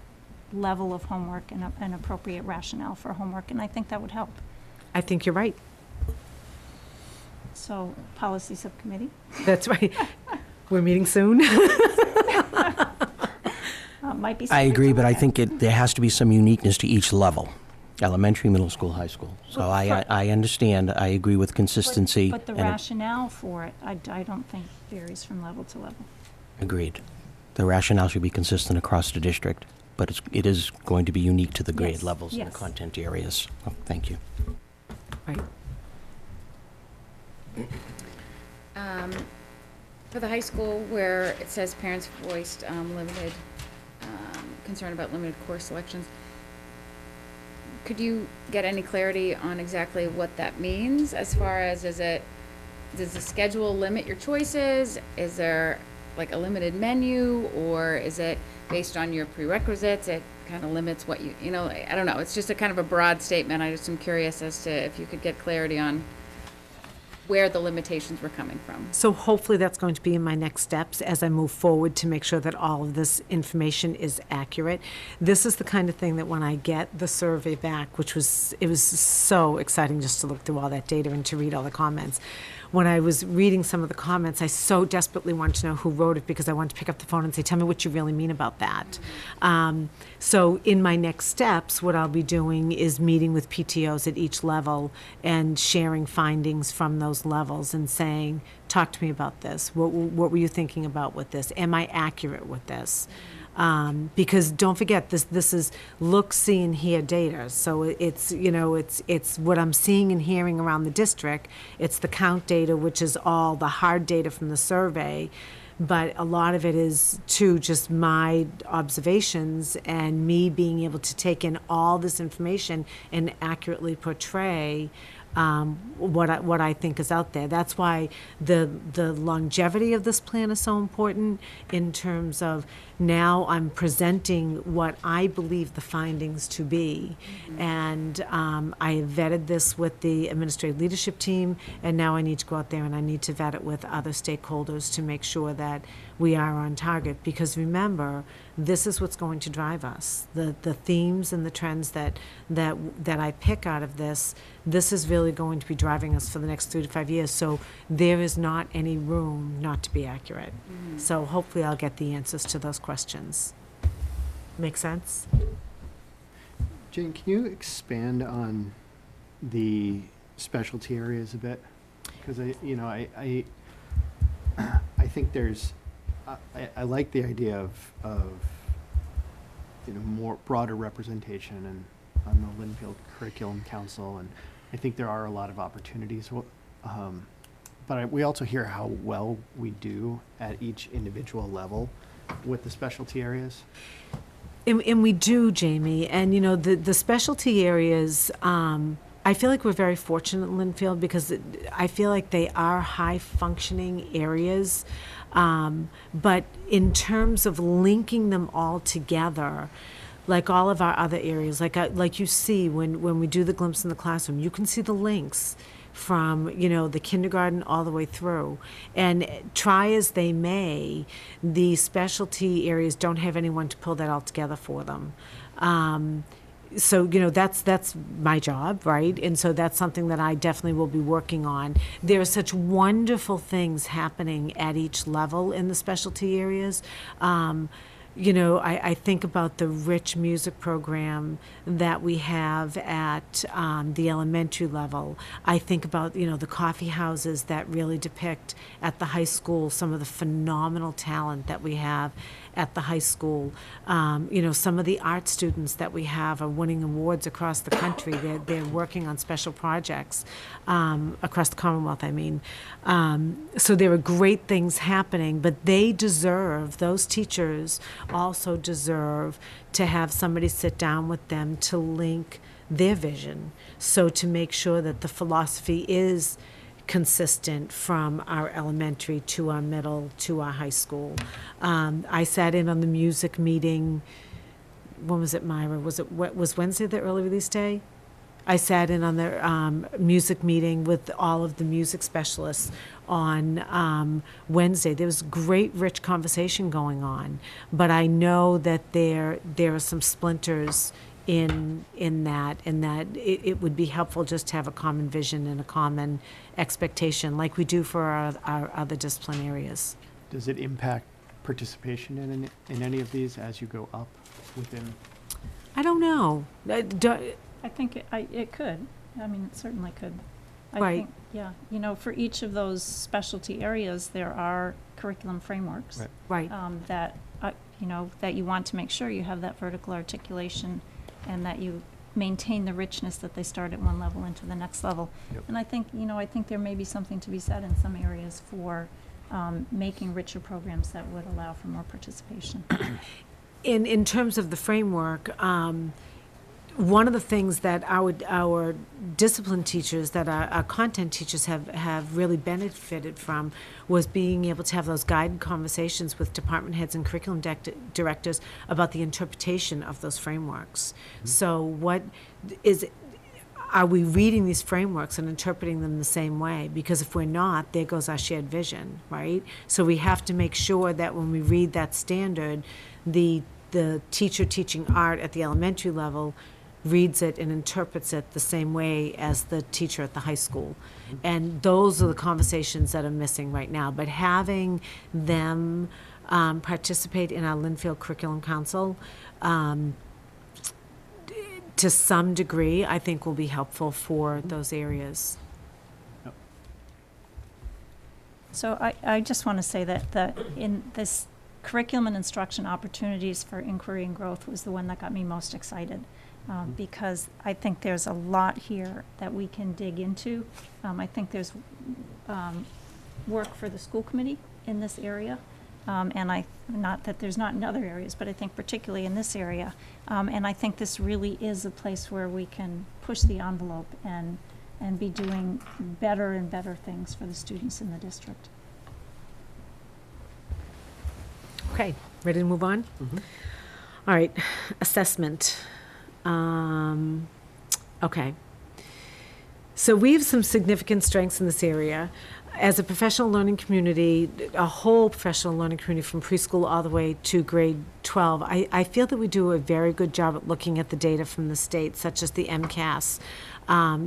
level of homework and an appropriate rationale for homework, and I think that would help.
I think you're right.
So, policy subcommittee?
That's right. We're meeting soon.
Might be.
I agree,
something
but I
like
think there has to be some uniqueness to each level, elementary, middle school, high school. So
Well,
I understand, I agree with
that.
consistency.
But the
and
rationale for it, I don't think varies from level to level.
Agreed. The rationale should be consistent across the district, but it is going to be unique to the grade
Yes,
levels and the
yes.
content areas. Oh, thank you.
Right.
For the high school, where it says parents voiced limited concern about limited course selections, could you get any clarity on exactly what that means? As far as, does the schedule limit your choices? Is there like a limited menu, or is it based on your prerequisites? It kind of limits what you know. I don't know. It's just a kind of a broad statement. I just am curious as to if you could get clarity on where the limitations were coming from.
So hopefully that's going to be in my next steps as I move forward to make sure that all of this information is accurate. This is the kind of thing that when I get the survey back, it was so exciting just to look through all that data and to read all the comments. When I was reading some of the comments, I so desperately wanted to know who wrote it because I wanted to pick up the phone and say, tell me what you really mean about that. So in my next steps, what I'll be doing is meeting with PTOs at each level and sharing findings from those levels and saying, talk to me about this. What were you thinking about with this? Am I accurate with this? Because don't forget, this is look, see, and hear data. So it's what I'm seeing and hearing around the district. It's the count data, which is all the hard data from the survey, but a lot of it is too just my observations and me being able to take in all this information and accurately portray what I think is out there. That's why the longevity of this plan is so important in terms of now I'm presenting what I believe the findings to be. And I have vetted this with the administrative leadership team, and now I need to go out there and I need to vet it with other stakeholders to make sure that we are on target. Because remember, this is what's going to drive us. The themes and the trends that I pick out of this is really going to be driving us for the next 3 to 5 years. So there is not any room not to be accurate. So hopefully I'll get the answers to those questions. Make sense?
Jane, can you expand on the specialty areas a bit? Because I think there's, I like the idea of more broader representation and on the Linfield Curriculum Council, and I think there are a lot of opportunities. But we also hear how well we do at each individual level with the specialty areas.
And we do, Jamie. And, the specialty areas, I feel like we're very fortunate in Linfield because I feel like they are high-functioning areas. But in terms of linking them all together, like all of our other areas, like you see when we do the glimpse in the classroom, you can see the links from, the kindergarten all the way through. And try as they may, the specialty areas don't have anyone to pull that all together for them. So, that's my job, right? And so that's something that I definitely will be working on. There are such wonderful things happening at each level in the specialty areas. I think about the rich music program that we have at the elementary level. I think about, the coffee houses that really depict at the high school some of the phenomenal talent that we have at the high school. Some of the art students that we have are winning awards across the country. They're working on special projects across the Commonwealth, I mean. So there are great things happening, but those teachers also deserve to have somebody sit down with them to link their vision. So to make sure that the philosophy is consistent from our elementary to our middle to our high school. I sat in on the music meeting. When was it, Myra? Was Wednesday the early release day? I sat in on the music meeting with all of the music specialists on Wednesday. There was great, rich conversation going on, but I know that there are some splinters in that, and that it would be helpful just to have a common vision and a common expectation, like we do for our other discipline areas.
Does it impact participation in any of these as you go up within?
I don't know.
I think it could. I mean, it certainly could. I
Right.
think, yeah. For each of those specialty areas, there are curriculum frameworks.
Right.
Right.
That, that you want to make sure you have that vertical articulation and that you maintain the richness that they start at one level into the next level.
Yep.
And I think, I think there may be something to be said in some areas for making richer programs that would allow for more participation.
In terms of the framework, one of the things that our discipline teachers, that our content teachers have really benefited from, was being able to have those guided conversations with department heads and curriculum directors about the interpretation of those frameworks. Mm-hmm. So are we reading these frameworks and interpreting them the same way? Because if we're not, there goes our shared vision, right? So we have to make sure that when we read that standard, the teacher teaching art at the elementary level reads it and interprets it the same way as the teacher at the high school. And those are the conversations that are missing right now. But having them participate in our Linfield Curriculum Council, to some degree, I think will be helpful for those areas.
So I just want to say that in this curriculum and instruction opportunities for inquiry and growth was the one that got me most excited. Because I think there's a lot here that we can dig into. I think there's work for the school committee in this area. And not that there's not in other areas, but I think particularly in this area. And I think this really is a place where we can push the envelope and be doing better and better things for the students in the district.
Okay, ready to move on?
Mm-hmm.
All right, assessment. Okay. So we have some significant strengths in this area. As a professional learning community, a whole professional learning community from preschool all the way to grade 12, I feel that we do a very good job at looking at the data from the state, such as the MCAS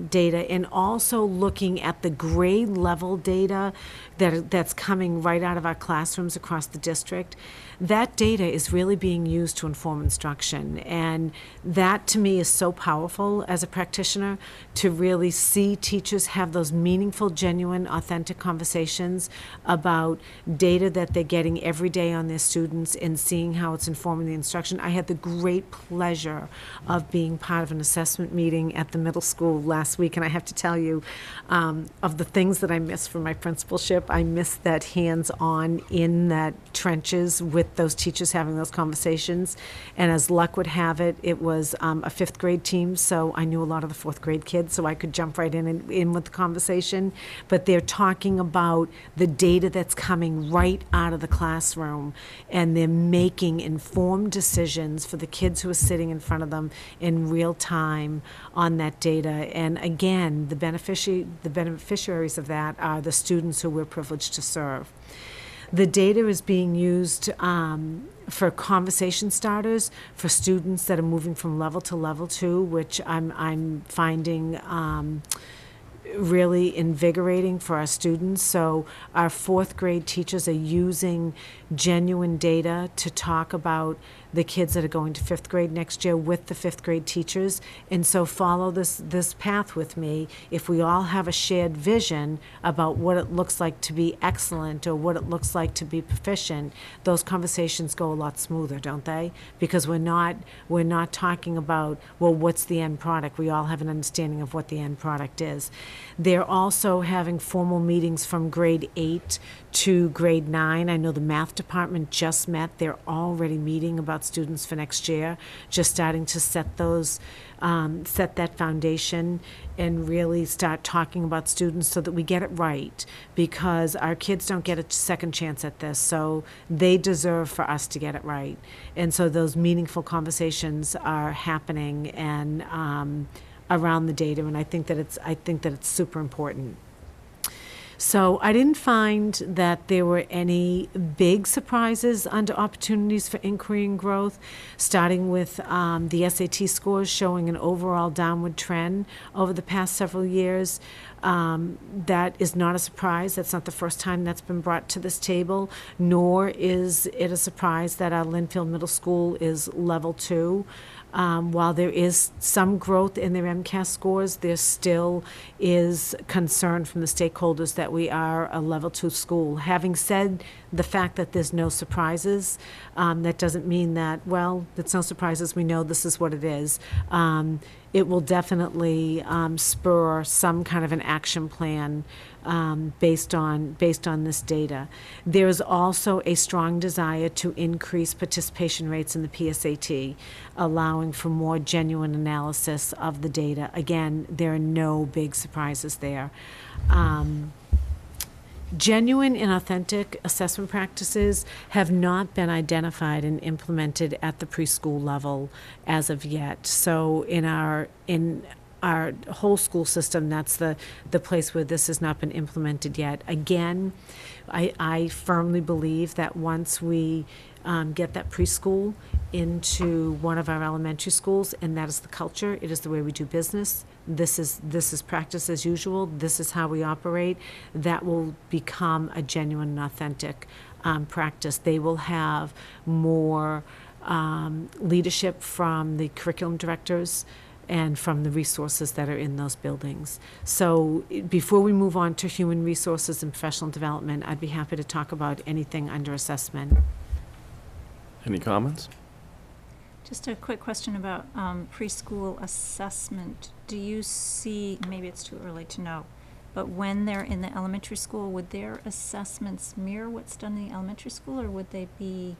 data, and also looking at the grade level data that's coming right out of our classrooms across the district. That data is really being used to inform instruction, and that to me is so powerful as a practitioner, to really see teachers have those meaningful, genuine, authentic conversations about data that they're getting every day on their students and seeing how it's informing the instruction. I had the great pleasure of being part of an assessment meeting at the middle school preschool last week, and I have to tell you, of the things that I miss from my principalship, I miss that hands-on in that trenches with those teachers having those conversations. And as luck would have it, it was a fifth grade team, so I knew a lot of the fourth grade kids, so I could jump right in with the conversation. But they're talking about the data that's coming right out of the classroom, and they're making informed decisions for the kids who are sitting in front of them in real time on that data. And again, the beneficiaries of that are the students who we're privileged to serve. The data is being used for conversation starters for students that are moving from level to level 2, which I'm finding really invigorating for our students. So our fourth grade teachers are using genuine data to talk about the kids that are going to fifth grade next year with the fifth grade teachers. And so follow this path with me. If we all have a shared vision about what it looks like to be excellent or what it looks like to be proficient, those conversations go a lot smoother, don't they? Because we're not talking about, well, what's the end product? We all have an understanding of what the end product is. They're also having formal meetings from grade 8 to grade 9. I know the math department just met. They're already meeting about students for next year, just starting to set that foundation and really start talking about students so that we get it right, because our kids don't get a second chance at this, so they deserve for us to get it right. And so those meaningful conversations are happening and around the data, and I think that it's super important. So I didn't find that there were any big surprises under opportunities for inquiry and growth, starting with the SAT scores showing an overall downward trend over the past several years. That is not a surprise. That's not the first time that's been brought to this table, nor is it a surprise that our Linfield Middle School is level 2. While there is some growth in their MCAS scores, there still is concern from the stakeholders that we are a level 2 school. Having said the fact that there's no surprises, that doesn't mean that, well, it's no surprises, we know this is what it is. It will definitely spur some kind of an action plan based on this data. There is also a strong desire to increase participation rates in the PSAT, allowing for more genuine analysis of the data. Again, there are no big surprises there. Genuine and authentic assessment practices have not been identified and implemented at the preschool level as of yet. So in our whole school system, that's the place where this has not been implemented yet. Again, I firmly believe that once we get that preschool into one of our elementary schools, and that is the culture, it is the way we do business, this is practice as usual, this is how we operate, that will become a genuine and authentic practice. They will have more leadership from the curriculum directors and from the resources that are in those buildings. So before we move on to human resources and professional development, I'd be happy to talk about anything under assessment.
Any comments?
Just a quick question about preschool assessment. Do you see, maybe it's too early to know, but when they're in the elementary school, would their assessments mirror what's done in the elementary school, or would they be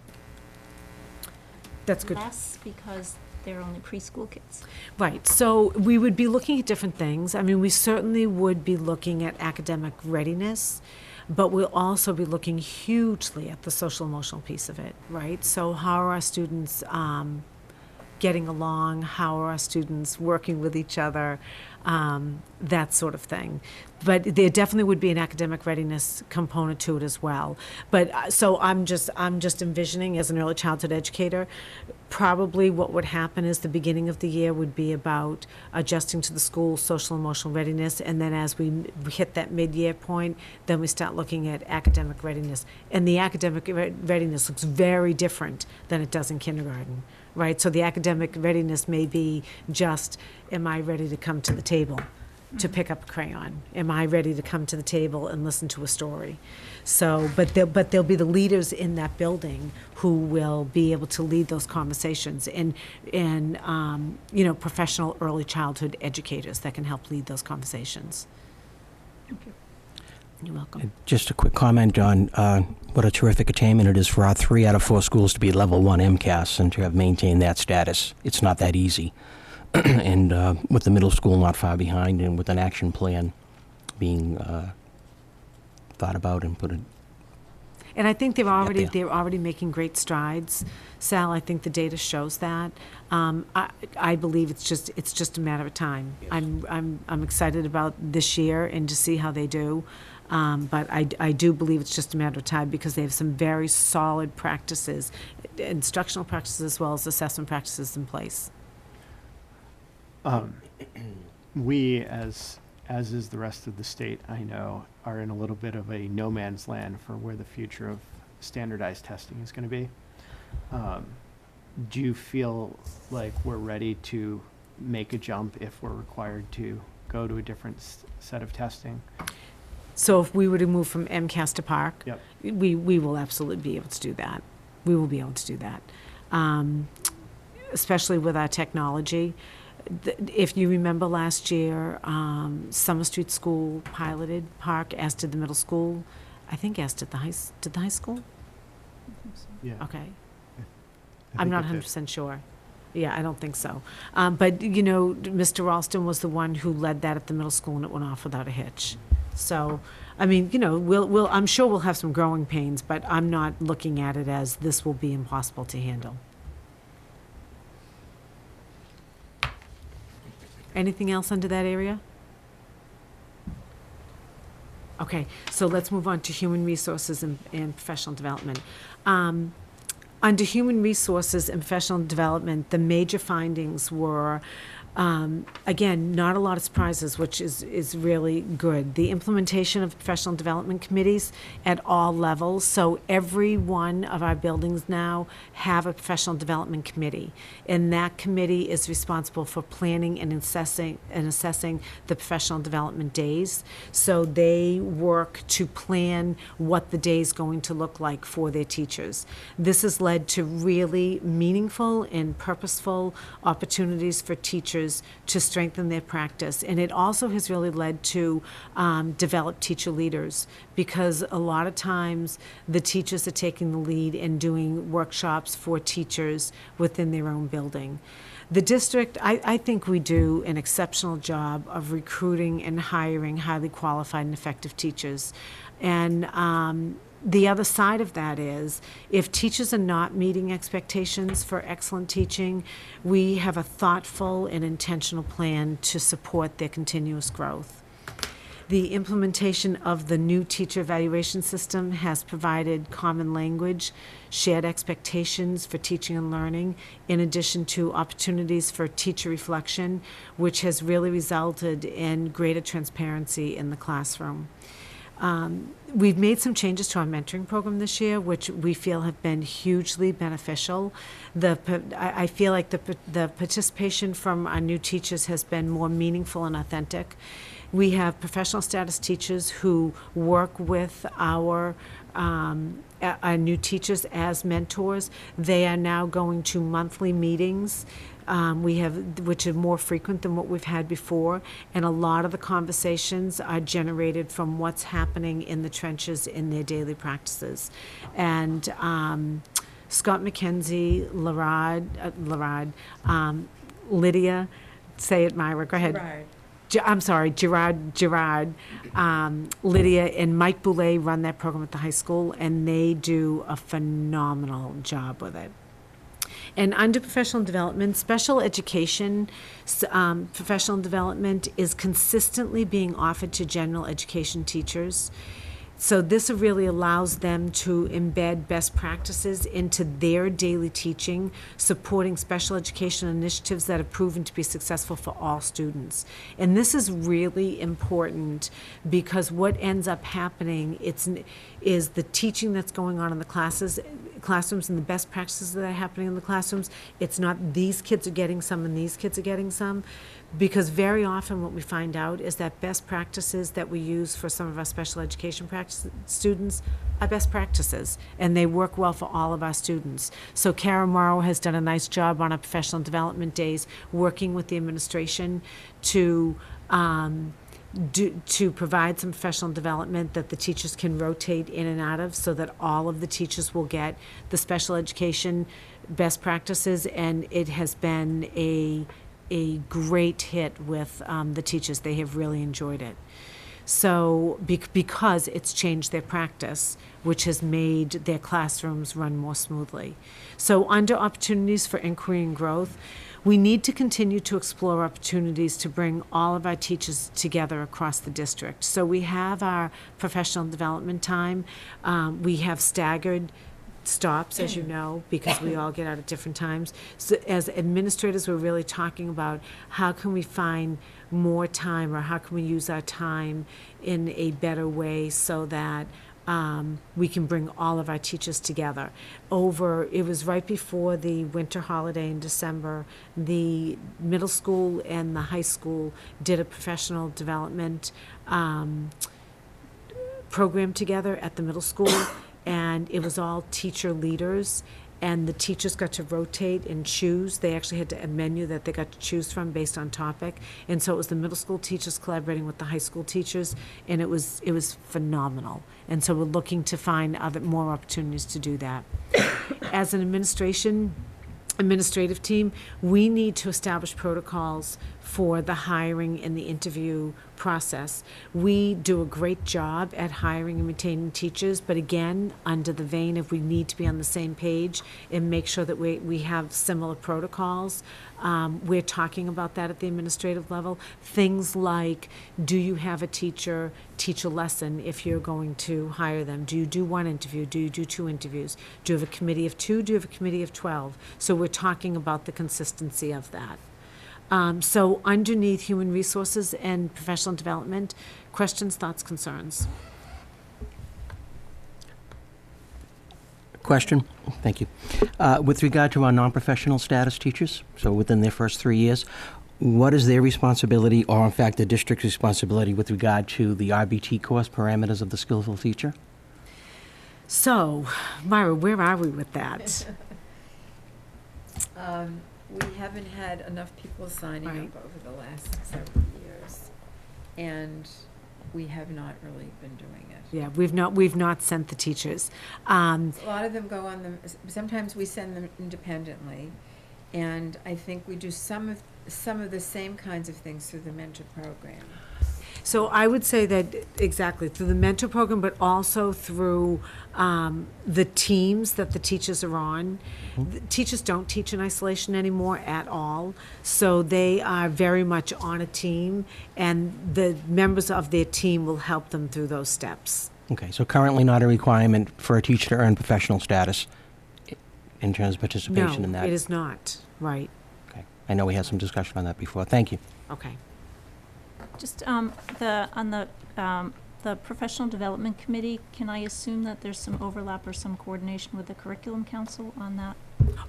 That's good.
less because they're only preschool kids?
Right, so we would be looking at different things. I mean, we certainly would be looking at academic readiness, but we'll also be looking hugely at the social emotional piece of it, right? So how are our students getting along? How are our students working with each other? That sort of thing. But there definitely would be an academic readiness component to it as well. But so I'm just envisioning, as an early childhood educator, probably what would happen is the beginning of the year would be about adjusting to the school's social emotional readiness, and then as we hit that mid-year point, then we start looking at academic readiness. And the academic readiness looks very different than it does in kindergarten, right? So the academic readiness may be just, am I ready to come to the table? to pick up a crayon? Am I ready to come to the table and listen to a story? So, but there'll be the leaders in that building who will be able to lead those conversations, and you know, professional early childhood educators that can help lead those conversations. You're welcome.
Just a quick comment on what a terrific attainment it is for our 3 out of 4 schools to be level 1 MCAS and to have maintained that status. It's not that easy. And with the middle school not far behind, and with an action plan being thought about and put in.
And I think
there.
they're already making great strides, Sal. I think the data shows that. I believe it's just a matter of time.
Yes.
I'm excited about this year and to see how they do. But I do believe it's just a matter of time because they have some very solid practices, instructional practices as well as assessment practices in place.
We, as is the rest of the state, I know, are in a little bit of a no man's land for where the future of standardized testing is going to be. Do you feel like we're ready to make a jump if we're required to go to a different set of testing?
So if we were to move from MCAS to PARC,
Yep.
we will absolutely be able to do that. We will be able to do that, especially with our technology. If you remember last year, Summer Street School piloted PARC, as did the middle school. I think as did the high school?
Yeah.
Okay.
I
I'm
think
not
it did.
100% sure. Yeah, I don't think so. But, you know, Mr. Ralston was the one who led that at the middle school, and it went off without a hitch. So, I mean, you know, I'm sure we'll have some growing pains, but I'm not looking at it as this will be impossible to handle. Anything else under that area? Okay, so let's move on to human resources and professional development. Under human resources and professional development, the major findings were, again, not a lot of surprises, which is really good. The implementation of professional development committees at all levels. So every one of our buildings now have a professional development committee. And that committee is responsible for planning and assessing the professional development days. So they work to plan what the day is going to look like for their teachers. This has led to really meaningful and purposeful opportunities for teachers to strengthen their practice. And it also has really led to develop teacher leaders, because a lot of times the teachers are taking the lead and doing workshops for teachers within their own building. The district, I think we do an exceptional job of recruiting and hiring highly qualified and effective teachers. And the other side of that is, if teachers are not meeting expectations for excellent teaching, we have a thoughtful and intentional plan to support their continuous growth. The implementation of the new teacher evaluation system has provided common language, shared expectations for teaching and learning, in addition to opportunities for teacher reflection, which has really resulted in greater transparency in the classroom. We've made some changes to our mentoring program this year, which we feel have been hugely beneficial. I feel like the participation from our new teachers has been more meaningful and authentic. We have professional status teachers who work with our new teachers as mentors. They are now going to monthly meetings, which are more frequent than what we've had before, and a lot of the conversations are generated from what's happening in the trenches in their daily practices. And Scott McKenzie, Lydia, say it, Myra, go ahead. I'm sorry, Gerard, Lydia, and Mike Boulay run that program at the high school, and they do a phenomenal job with it. And under professional development, special education professional development is consistently being offered to general education teachers. So this really allows them to embed best practices into their daily teaching, supporting special education initiatives that have proven to be successful for all students. And this is really important, because what ends up happening is the teaching that's going on in the classrooms and the best practices that are happening in the classrooms. It's not these kids are getting some and these kids are getting some. Because very often what we find out is that best practices that we use for some of our special education practice students are best practices, and they work well for all of our students. So Kara Morrow has done a nice job on our professional development days, working with the administration to provide some professional development that the teachers can rotate in and out of, so that all of the teachers will get the special education best practices, and it has been a great hit with the teachers. They have really enjoyed it. So, because it's changed their practice, which has made their classrooms run more smoothly. So, under opportunities for inquiry and growth, we need to continue to explore opportunities to bring all of our teachers together across the district. So we have our professional development time. We have staggered stops, as you know, because we all get out at different times. So as administrators, we're really talking about how can we find more time, or how can we use our time in a better way so that we can bring all of our teachers together. It was right before the winter holiday in December, the middle school and the high school did a professional development program together at the middle school, and it was all teacher leaders, and the teachers got to rotate and choose. They actually had a menu that they got to choose from based on topic. And so it was the middle school teachers collaborating with the high school teachers, and it was phenomenal. And so we're looking to find more opportunities to do that. As an administrative team, we need to establish protocols for the hiring and the interview process. We do a great job at hiring and retaining teachers, but again, under the vein of we need to be on the same page and make sure that we have similar protocols. We're talking about that at the administrative level. Things like, do you have a teacher teach a lesson if you're going to hire them? Do you do one interview? Do you do two interviews? Do you have a committee of 2? Do you have a committee of 12? So we're talking about the consistency of that. So underneath human resources and professional development, questions, thoughts, concerns?
Question? Thank you. With regard to our non-professional status teachers, so within their first 3 years, what is their responsibility, or in fact the district's responsibility, with regard to the RBT course parameters of the skillful teacher?
So, Myra, where are we with that?
We haven't had enough people signing
Right.
up over the last several years, and we have not really been doing it.
Yeah, we've not sent the teachers.
A lot of them go on them, sometimes we send them independently, and I think we do some of the same kinds of things through the mentor program.
So I would say that, exactly, through the mentor program, but also through the teams that the teachers are on. The teachers don't teach in isolation anymore at all, so they are very much on a team, and the members of their team will help them through those steps.
Okay, so currently not a requirement for a teacher to earn professional status in terms of participation in that?
No, it is not, right,
Okay. I know we had some discussion on that before. Thank you.
okay.
Just the professional development committee, can I assume that there's some overlap or some coordination with the curriculum council on that?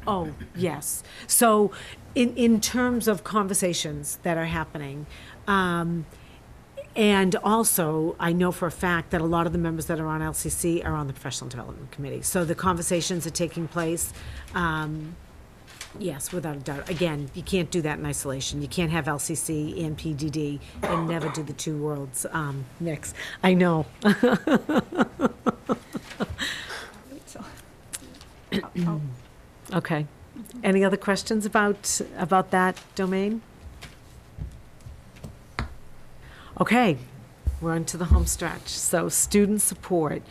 Oh, yes. So in terms of conversations that are happening, and also, I know for a fact that a lot of the members that are on LCC are on the professional development committee. So the conversations are taking place. Yes, without a doubt. Again, you can't do that in isolation. You can't have LCC and PDD and never do the two worlds mix. I know. Okay. Any other questions about that domain? Okay, we're on to the home stretch. So student support.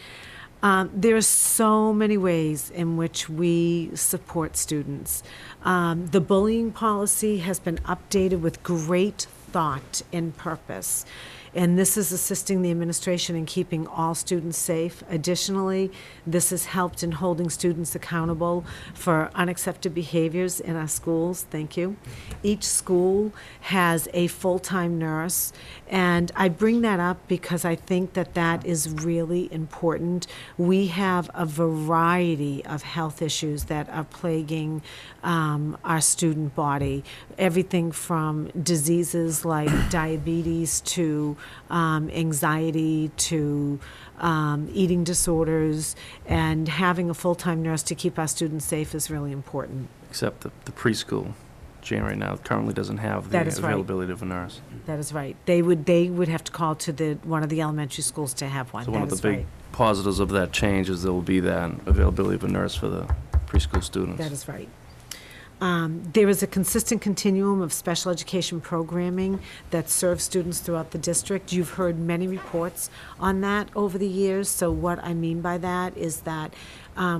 There are so many ways in which we support students. The bullying policy has been updated with great thought and purpose. And this is assisting the administration in keeping all students safe. Additionally, this has helped in holding students accountable for unaccepted behaviors in our schools. Thank you. Each school has a full-time nurse, and I bring that up because I think that that is really important. We have a variety of health issues that are plaguing our student body. Everything from diseases like diabetes to anxiety to eating disorders, and having a full-time nurse to keep our students safe is really important.
Except the preschool, Jane, right now currently doesn't have the
That is right.
availability of a nurse.
That is right. They would have to call to one of the elementary schools to have one.
So one of
That
the
is
big
right.
positives of that change is there will be that availability of a nurse for the preschool students.
That is right. There is a consistent continuum of special education programming that serves students throughout the district. You've heard many reports on that over the years, so what I mean by that is that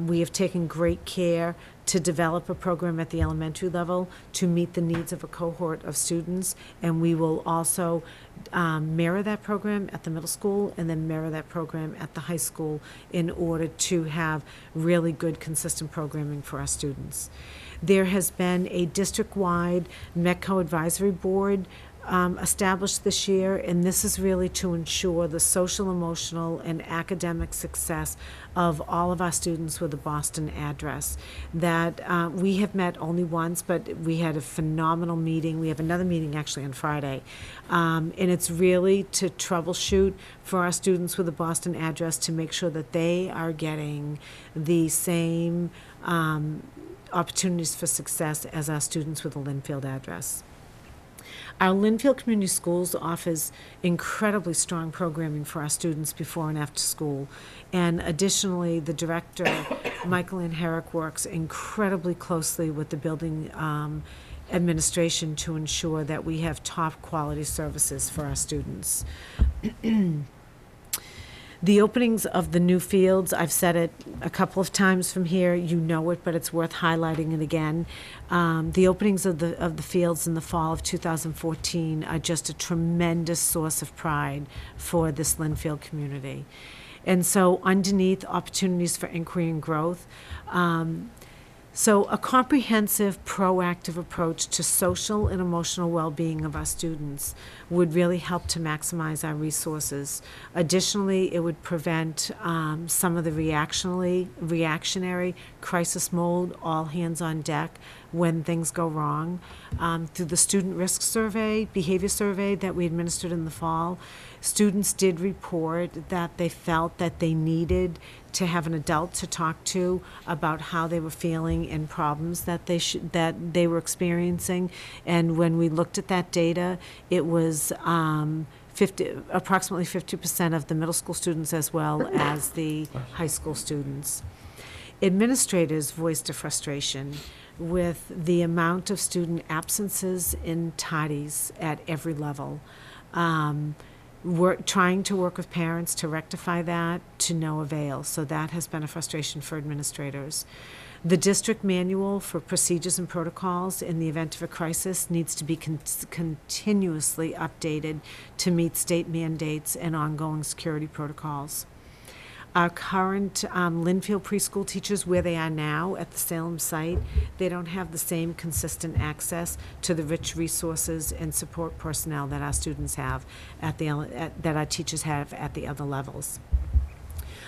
we have taken great care to develop a program at the elementary level to meet the needs of a cohort of students, and we will also mirror that program at the middle school and then mirror that program at the high school in order to have really good, consistent programming for our students. There has been a district-wide METCO advisory board established this year, and this is really to ensure the social, emotional, and academic success of all of our students with a Boston address. That we have met only once, but we had a phenomenal meeting. We have another meeting actually on Friday, and it's really to troubleshoot for our students with a Boston address to make sure that they are getting the same opportunities for success as our students with a Linfield address. Our Linfield Community Schools offers incredibly strong programming for our students before and after school. And additionally, the director, Michael Ann Herrick, works incredibly closely with the building administration to ensure that we have top quality services for our students. The openings of the new fields, I've said it a couple of times from here, you know it, but it's worth highlighting it again. The openings of the fields in the fall of 2014 are just a tremendous source of pride for this Linfield community. And so underneath opportunities for inquiry and growth, so a comprehensive, proactive approach to social and emotional well-being of our students would really help to maximize our resources. Additionally, it would prevent some of the reactionary crisis mode, all hands on deck, when things go wrong. Through the student risk survey, behavior survey that we administered in the fall, students did report that they felt that they needed to have an adult to talk to about how they were feeling and problems that they were experiencing. And when we looked at that data, it was approximately 50% of the middle school students as well as the high school students. Administrators voiced a frustration with the amount of student absences and tardies at every level. Trying to work with parents to rectify that, to no avail. So that has been a frustration for administrators. The district manual for procedures and protocols in the event of a crisis needs to be continuously updated to meet state mandates and ongoing security protocols. Our current Linfield preschool teachers, where they are now at the Salem site, they don't have the same consistent access to the rich resources and support personnel that our students have that our teachers have at the other levels.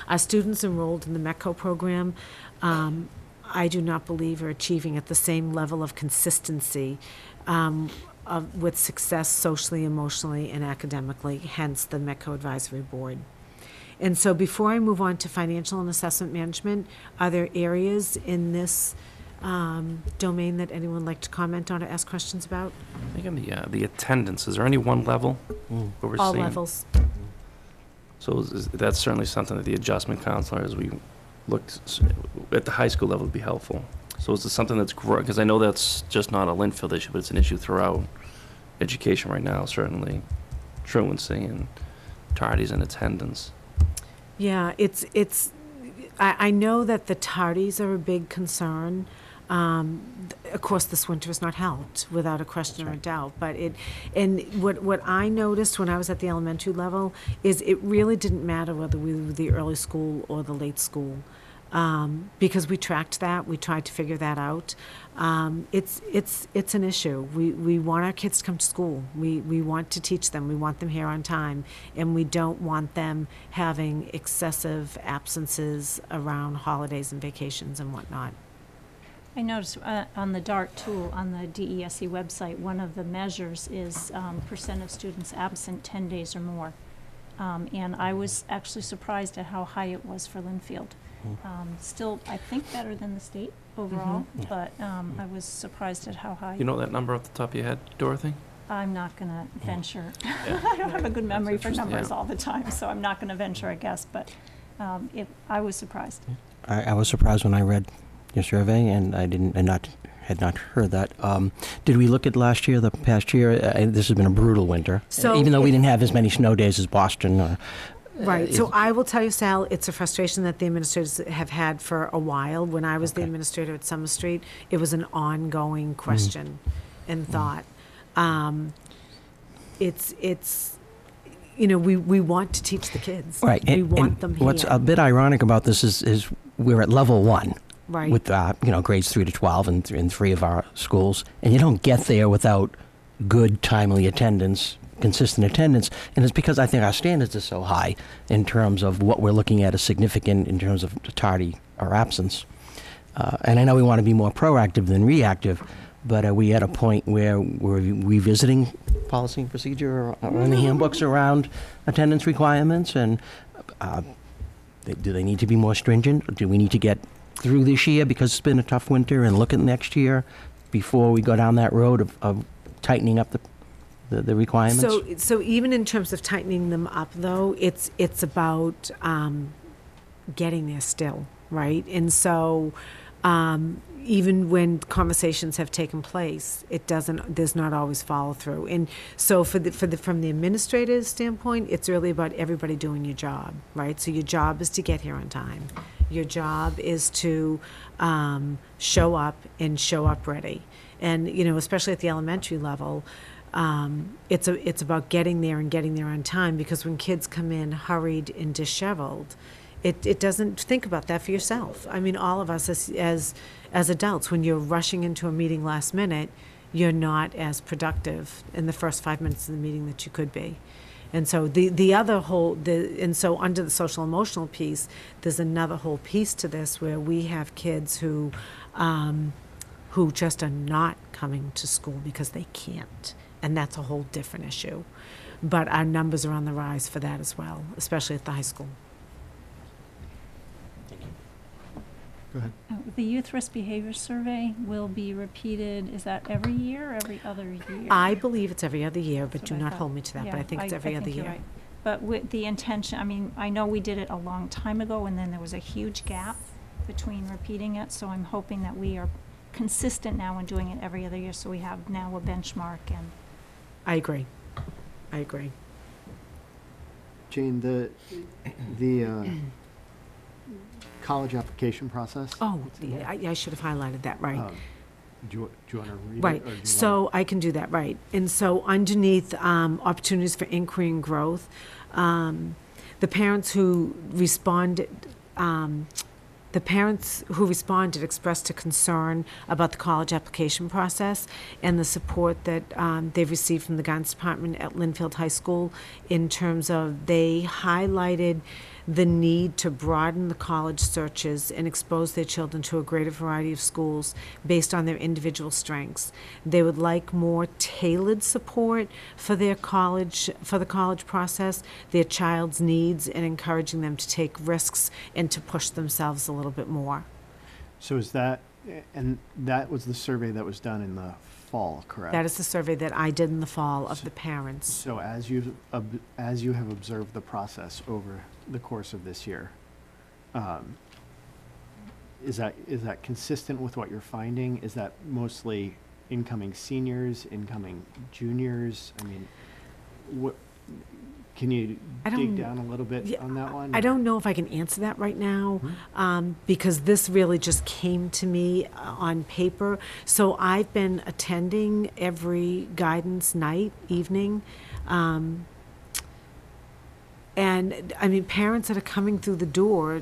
Our students enrolled in the METCO program, I do not believe are achieving at the same level of consistency with success socially, emotionally, and academically, hence the METCO Advisory Board. And so before I move on to financial and assessment management, are there areas in this domain that anyone would like to comment on or ask questions about?
I think on the attendance, is there any one level where we're
All
seeing?
levels.
So that's certainly something that the adjustment counselor, as we looked at the high school level, would be helpful. So is this something that's growing? Because I know that's just not a Linfield issue, but it's an issue throughout education right now, certainly truancy and tardies and attendance.
Yeah, I know that the tardies are a big concern. Of course, this winter has not helped, without a question or a doubt, but and what I noticed when I was at the elementary level is it really didn't matter whether we were the early school or the late school. Because we tracked that, we tried to figure that out. It's an issue. We want our kids to come to school. We want to teach them. We want them here on time. And we don't want them having excessive absences around holidays and vacations and whatnot.
I noticed on the DART tool, on the DESE website, one of the measures is percent of students absent 10 days or more. And I was actually surprised at how high it was for Linfield. Still, I think, better than the state overall, but I was surprised at how high.
You know that number off the top of your head, Dorothy?
I'm not going to venture. I don't have a good memory for
interesting.
numbers
Yeah.
all the time, so I'm not going to venture a guess, but I was surprised.
I was surprised when I read your survey, and I had not heard that. Did we look at the past year? This has been a brutal winter.
So
even though we
it-
didn't have as many snow days as Boston or.
Right, so I will tell you, Sal, it's a frustration that the administrators have had for a while. When I was the
Okay.
administrator at Summer Street, it was an ongoing question and thought. It's, we want to teach the kids.
Right.
We
and
want them here.
What's a bit ironic about this is we're at level 1.
Right.
With grades 3 to 12 in 3 of our schools, and you don't get there without good, timely attendance, consistent attendance, and it's because I think our standards are so high in terms of what we're looking at as significant in terms of tardy or absence. And I know we want to be more proactive than reactive, but are we at a point where we're revisiting policy and procedure or in the handbooks around attendance requirements, and do they need to be more stringent? Or do we need to get through this year because it's been a tough winter and look at next year before we go down that road of tightening up the requirements?
So even in terms of tightening them up, though, it's about getting there still, right? And so even when conversations have taken place, there's not always follow through. And so from the administrator's standpoint, it's really about everybody doing your job, right? So your job is to get here on time. Your job is to show up and show up ready. And, especially at the elementary level, it's about getting there and getting there on time, because when kids come in hurried and disheveled, it doesn't think about that for yourself. I mean, all of us as adults, when you're rushing into a meeting last minute, you're not as productive in the first 5 minutes of the meeting that you could be. And so so under the social emotional piece, there's another whole piece to this where we have kids who just are not coming to school because they can't. And that's a whole different issue. But our numbers are on the rise for that as well, especially at the high school.
Go ahead.
The Youth Risk Behavior Survey will be repeated, is that every year or every other year?
I believe it's every other year, but
That's
do
what I
not
thought.
hold me to that, but
Yeah,
I think it's every other
think you're
year.
right. But with the intention, I know we did it a long time ago, and then there was a huge gap between repeating it, so I'm hoping that we are consistent now in doing it every other year, so we have now a benchmark. And
I agree.
Jane, the college application process.
Oh, I should have highlighted that, right.
Do you want to read
Right,
it? Or do you
so I can do that, right. And so underneath opportunities for inquiry and growth, the parents who responded expressed a concern about the college application process and the support that they've received from the guidance department at Linfield High School, in terms of they highlighted the need to broaden the college searches and expose their children to a greater variety of schools based on their individual strengths. They would like more tailored support for the college process, their child's needs, and encouraging them to take risks and to push themselves a little bit more.
So that was the survey that was done in the fall, correct?
That is the survey that I did in the fall of the parents.
So as you have observed the process over the course of this year, is that consistent with what you're finding? Is that mostly incoming seniors, incoming juniors? I mean, Can you
I don't-
dig down a little bit
Yeah,
on that one?
I don't know if I can answer that right now, because this really just came to me on paper. So I've been attending every guidance night, evening. And, I mean, parents that are coming through the door,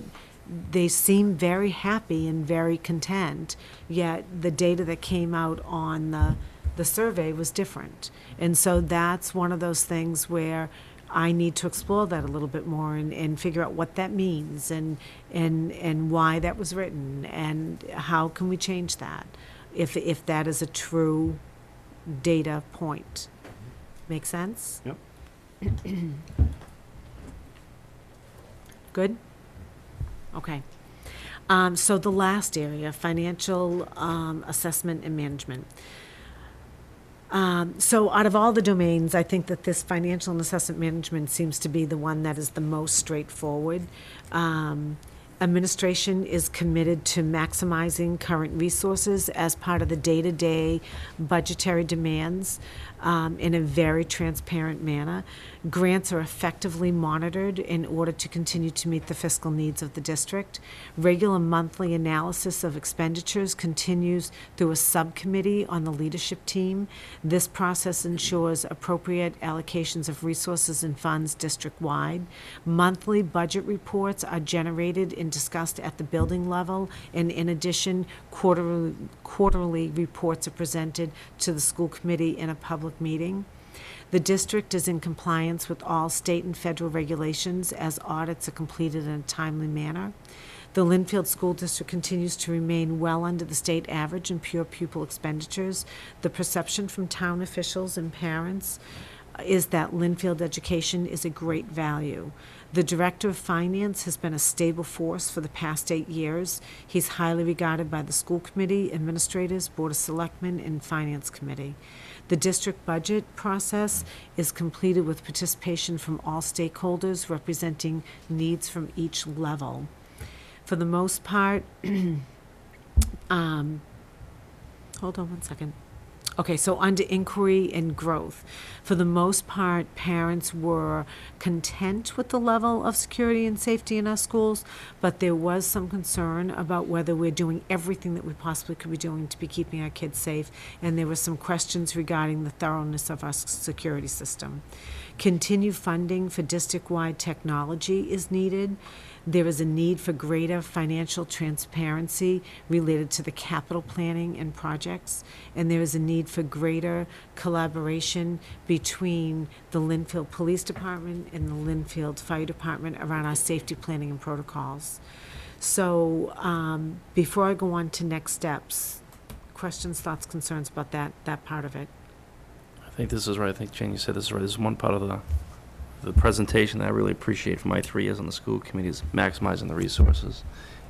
they seem very happy and very content, yet the data that came out on the survey was different. And so that's one of those things where I need to explore that a little bit more and figure out what that means and why that was written and how can we change that if that is a true data point. Make sense?
Yep.
Good? Okay. So the last area, financial assessment and management. So out of all the domains, I think that this financial and assessment management seems to be the one that is the most straightforward. Administration is committed to maximizing current resources as part of the day-to-day budgetary demands in a very transparent manner. Grants are effectively monitored in order to continue to meet the fiscal needs of the district. Regular monthly analysis of expenditures continues through a subcommittee on the leadership team. This process ensures appropriate allocations of resources and funds district-wide. Monthly budget reports are generated and discussed at the building level, and in addition, quarterly reports are presented to the school committee in a public meeting. The district is in compliance with all state and federal regulations as audits are completed in a timely manner. The Lynnfield School District continues to remain well under the state average in pure pupil expenditures. The perception from town officials and parents is that Lynnfield education is a great value. The Director of Finance has been a stable force for the past 8 years. He's highly regarded by the school committee, administrators, Board of Selectmen, and Finance Committee. The district budget process is completed with participation from all stakeholders representing needs from each level. For the most part, hold on one second. Okay, so under inquiry and growth, for the most part, parents were content with the level of security and safety in our schools, but there was some concern about whether we're doing everything that we possibly could be doing to be keeping our kids safe, and there were some questions regarding the thoroughness of our security system. Continued funding for district-wide technology is needed. There is a need for greater financial transparency related to the capital planning and projects, and there is a need for greater collaboration between the Lynnfield Police Department and the Lynnfield Fire Department around our safety planning and protocols. So before I go on to next steps, questions, thoughts, concerns about that part of it?
I think this is right. I think Jane, you said this is right. This is one part of the presentation that I really appreciate from my 3 years on the school committee is maximizing the resources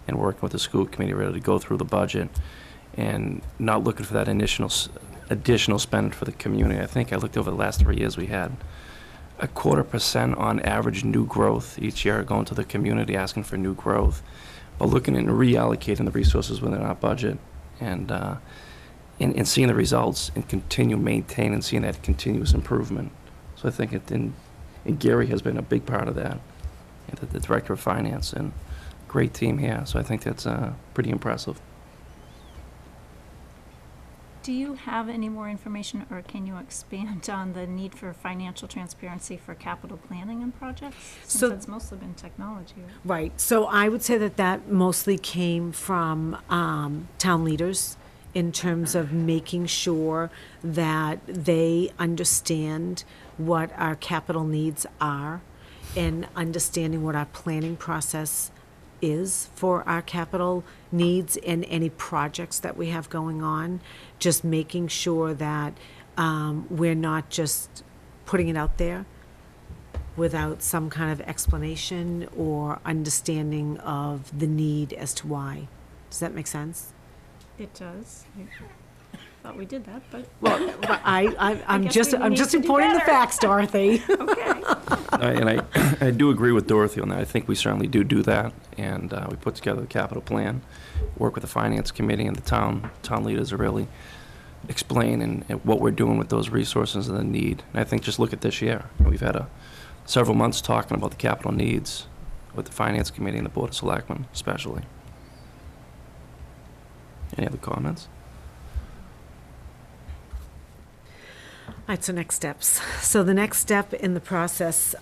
and working with the school committee really to go through the budget and not looking for that additional spend for the community. I think I looked over the last 3 years, we had 0.25% on average new growth each year going to the community asking for new growth, but looking and reallocating the resources within our budget and seeing the results and continue maintaining and seeing that continuous improvement. So I think and Gary has been a big part of that, and the Director of Finance, and great team here. So I think that's pretty impressive.
Do you have any more information, or can you expand on the need for financial transparency for capital planning and projects?
So-
Since it's mostly been technology.
Right, so I would say that mostly came from town leaders in terms of making sure that they understand what our capital needs are and understanding what our planning process is for our capital needs and any projects that we have going on. Just making sure that we're not just putting it out there without some kind of explanation or understanding of the need as to why. Does that make sense?
It does. I thought we did that, but
Well, but I'm
guess
just,
we
I'm
need
just
to do
reporting the
better.
facts, Dorothy.
okay.
And I do agree with Dorothy on that. I think we certainly do that, and we put together a capital plan, work with the Finance Committee and the town leaders to really explain and what we're doing with those resources and the need. And I think just look at this year. We've had a several months talking about the capital needs with the Finance Committee and the Board of Selectmen especially. Any other comments?
All right, so next steps. So the next step in the process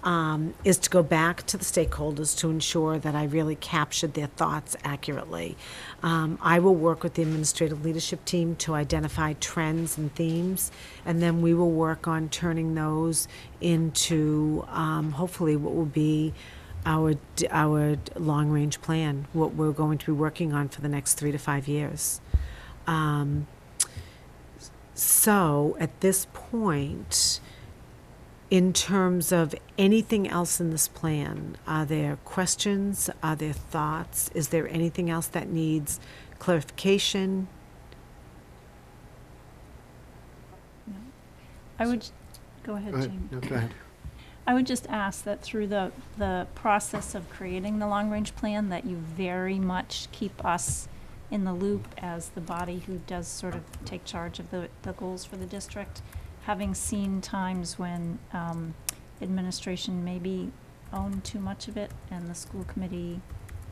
is to go back to the stakeholders to ensure that I really captured their thoughts accurately. I will work with the administrative leadership team to identify trends and themes, and then we will work on turning those into hopefully what will be our long-range plan, what we're going to be working on for the next 3 to 5 years. So, at this point, in terms of anything else in this plan, are there questions? Are there thoughts? Is there anything else that needs clarification?
I would, go ahead,
Go ahead.
Jane.
No, go ahead.
I would just ask that through the process of creating the long-range plan, that you very much keep us in the loop as the body who does sort of take charge of the goals for the district. Having seen times when administration maybe owned too much of it and the school committee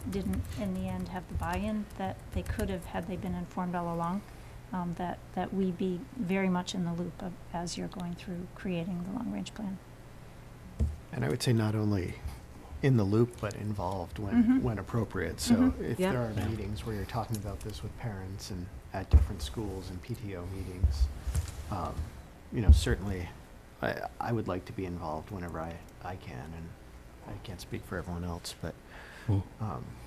didn't in the end have the buy-in that they could have had they been informed all along, that we be very much in the loop of, as you're going through creating the long-range plan.
And I would say not only in the loop, but involved when appropriate. So if
Yep.
there are meetings where you're talking about this with parents and at different schools and PTO meetings, certainly I would like to be involved whenever I can, and I can't speak for everyone else, but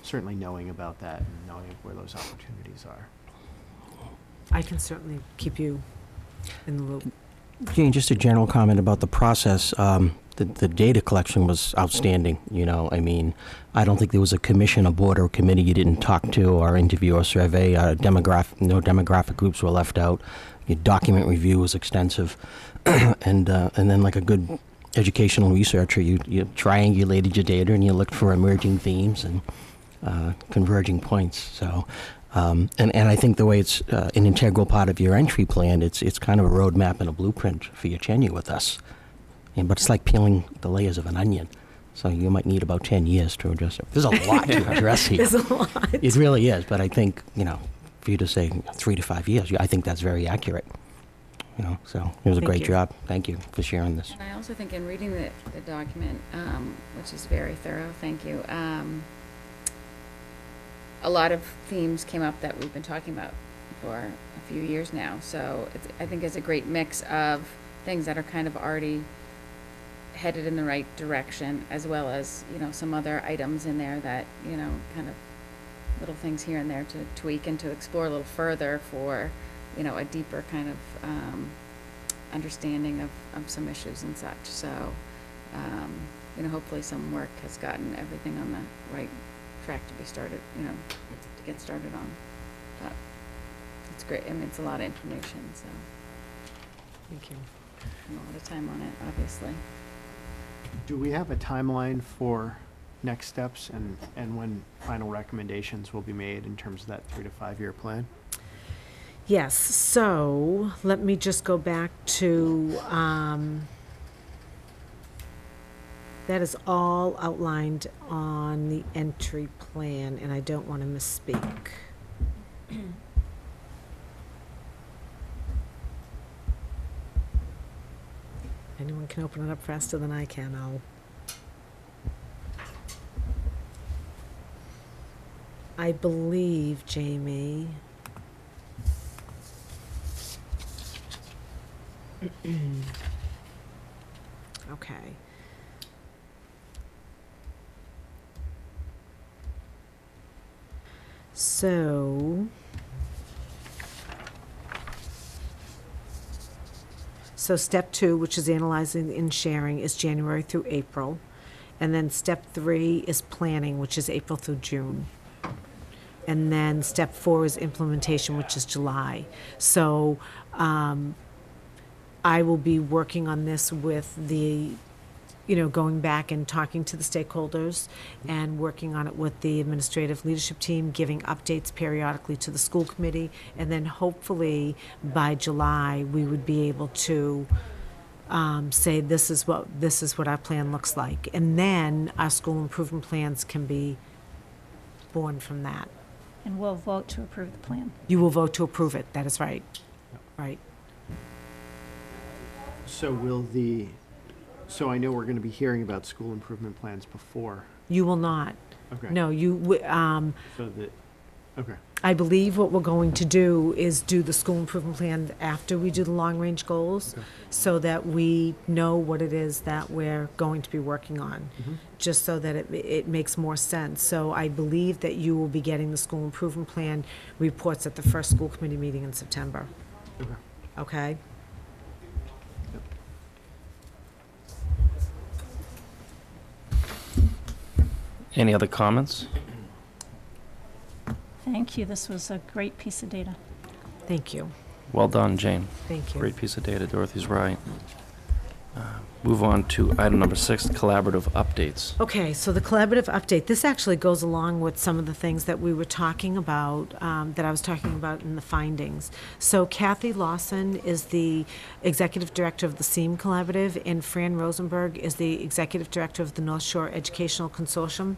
certainly knowing about that and knowing where those opportunities are.
I can certainly keep you in the loop.
Jane, just a general comment about the process. The data collection was outstanding, I mean, I don't think there was a commission, a board, or committee you didn't talk to or interview or survey. No demographic groups were left out. Your document review was extensive. And then like a good educational researcher, you triangulated your data and you looked for emerging themes and converging points. So, and I think the way it's an integral part of your entry plan, it's kind of a roadmap and a blueprint for your tenure with us. But it's like peeling the layers of an onion. So you might need about 10 years to address it. There's a lot to address here.
There's a lot.
It really is. But I think, for you to say 3 to 5 years, I think that's very accurate. So it was a
Thank
great
you.
job. Thank you for sharing this.
And I also think in reading the document, which is very thorough, thank you, a lot of themes came up that we've been talking about for a few years now. So I think it's a great mix of things that are kind of already headed in the right direction, as well as, some other items in there that, kind of little things here and there to tweak and to explore a little further for, a deeper kind of understanding of some issues and such. So, hopefully some work has gotten everything on the right track to be started, to get started on. But it's great. I mean, it's a lot of information, so
Thank you.
and a lot of time on it, obviously.
Do we have a timeline for next steps and when final recommendations will be made in terms of that 3 to 5 year plan?
Yes, so let me just go back to, that is all outlined on the entry plan, and I don't want to misspeak. Anyone can open it up faster than I can, I believe, Jamie. Okay. So step 2, which is analyzing and sharing, is January through April. And then step 3 is planning, which is April through June. And then step 4 is implementation, which is July. So I will be working on this with the, going back and talking to the stakeholders and working on it with the administrative leadership team, giving updates periodically to the school committee. And then hopefully by July, we would be able to say this is what our plan looks like. And then our school improvement plans can be born from that.
And we'll vote to approve the plan.
You will vote to approve it, that is right. Right.
So so I know we're going to be hearing about school improvement plans before.
You will not.
Okay.
No,
So that, okay.
I believe what we're going to do is do the school improvement plan after we do the long-range goals,
Okay.
so that we know what it is that we're going to be working on,
Mhm.
just so that it makes more sense. So I believe that you will be getting the school improvement plan reports at the first school committee meeting in September,
Okay.
okay?
Any other comments?
Thank you, this was a great piece of data.
Thank you,
Well done, Jane.
thank you.
Great piece of data. Dorothy's right. Move on to item number 6, collaborative updates.
Okay, so the collaborative update, this actually goes along with some of the things that we were talking about, that I was talking about in the findings. So Kathy Lawson is the executive director of the SEAM Collaborative, and Fran Rosenberg is the executive director of the North Shore Educational Consortium.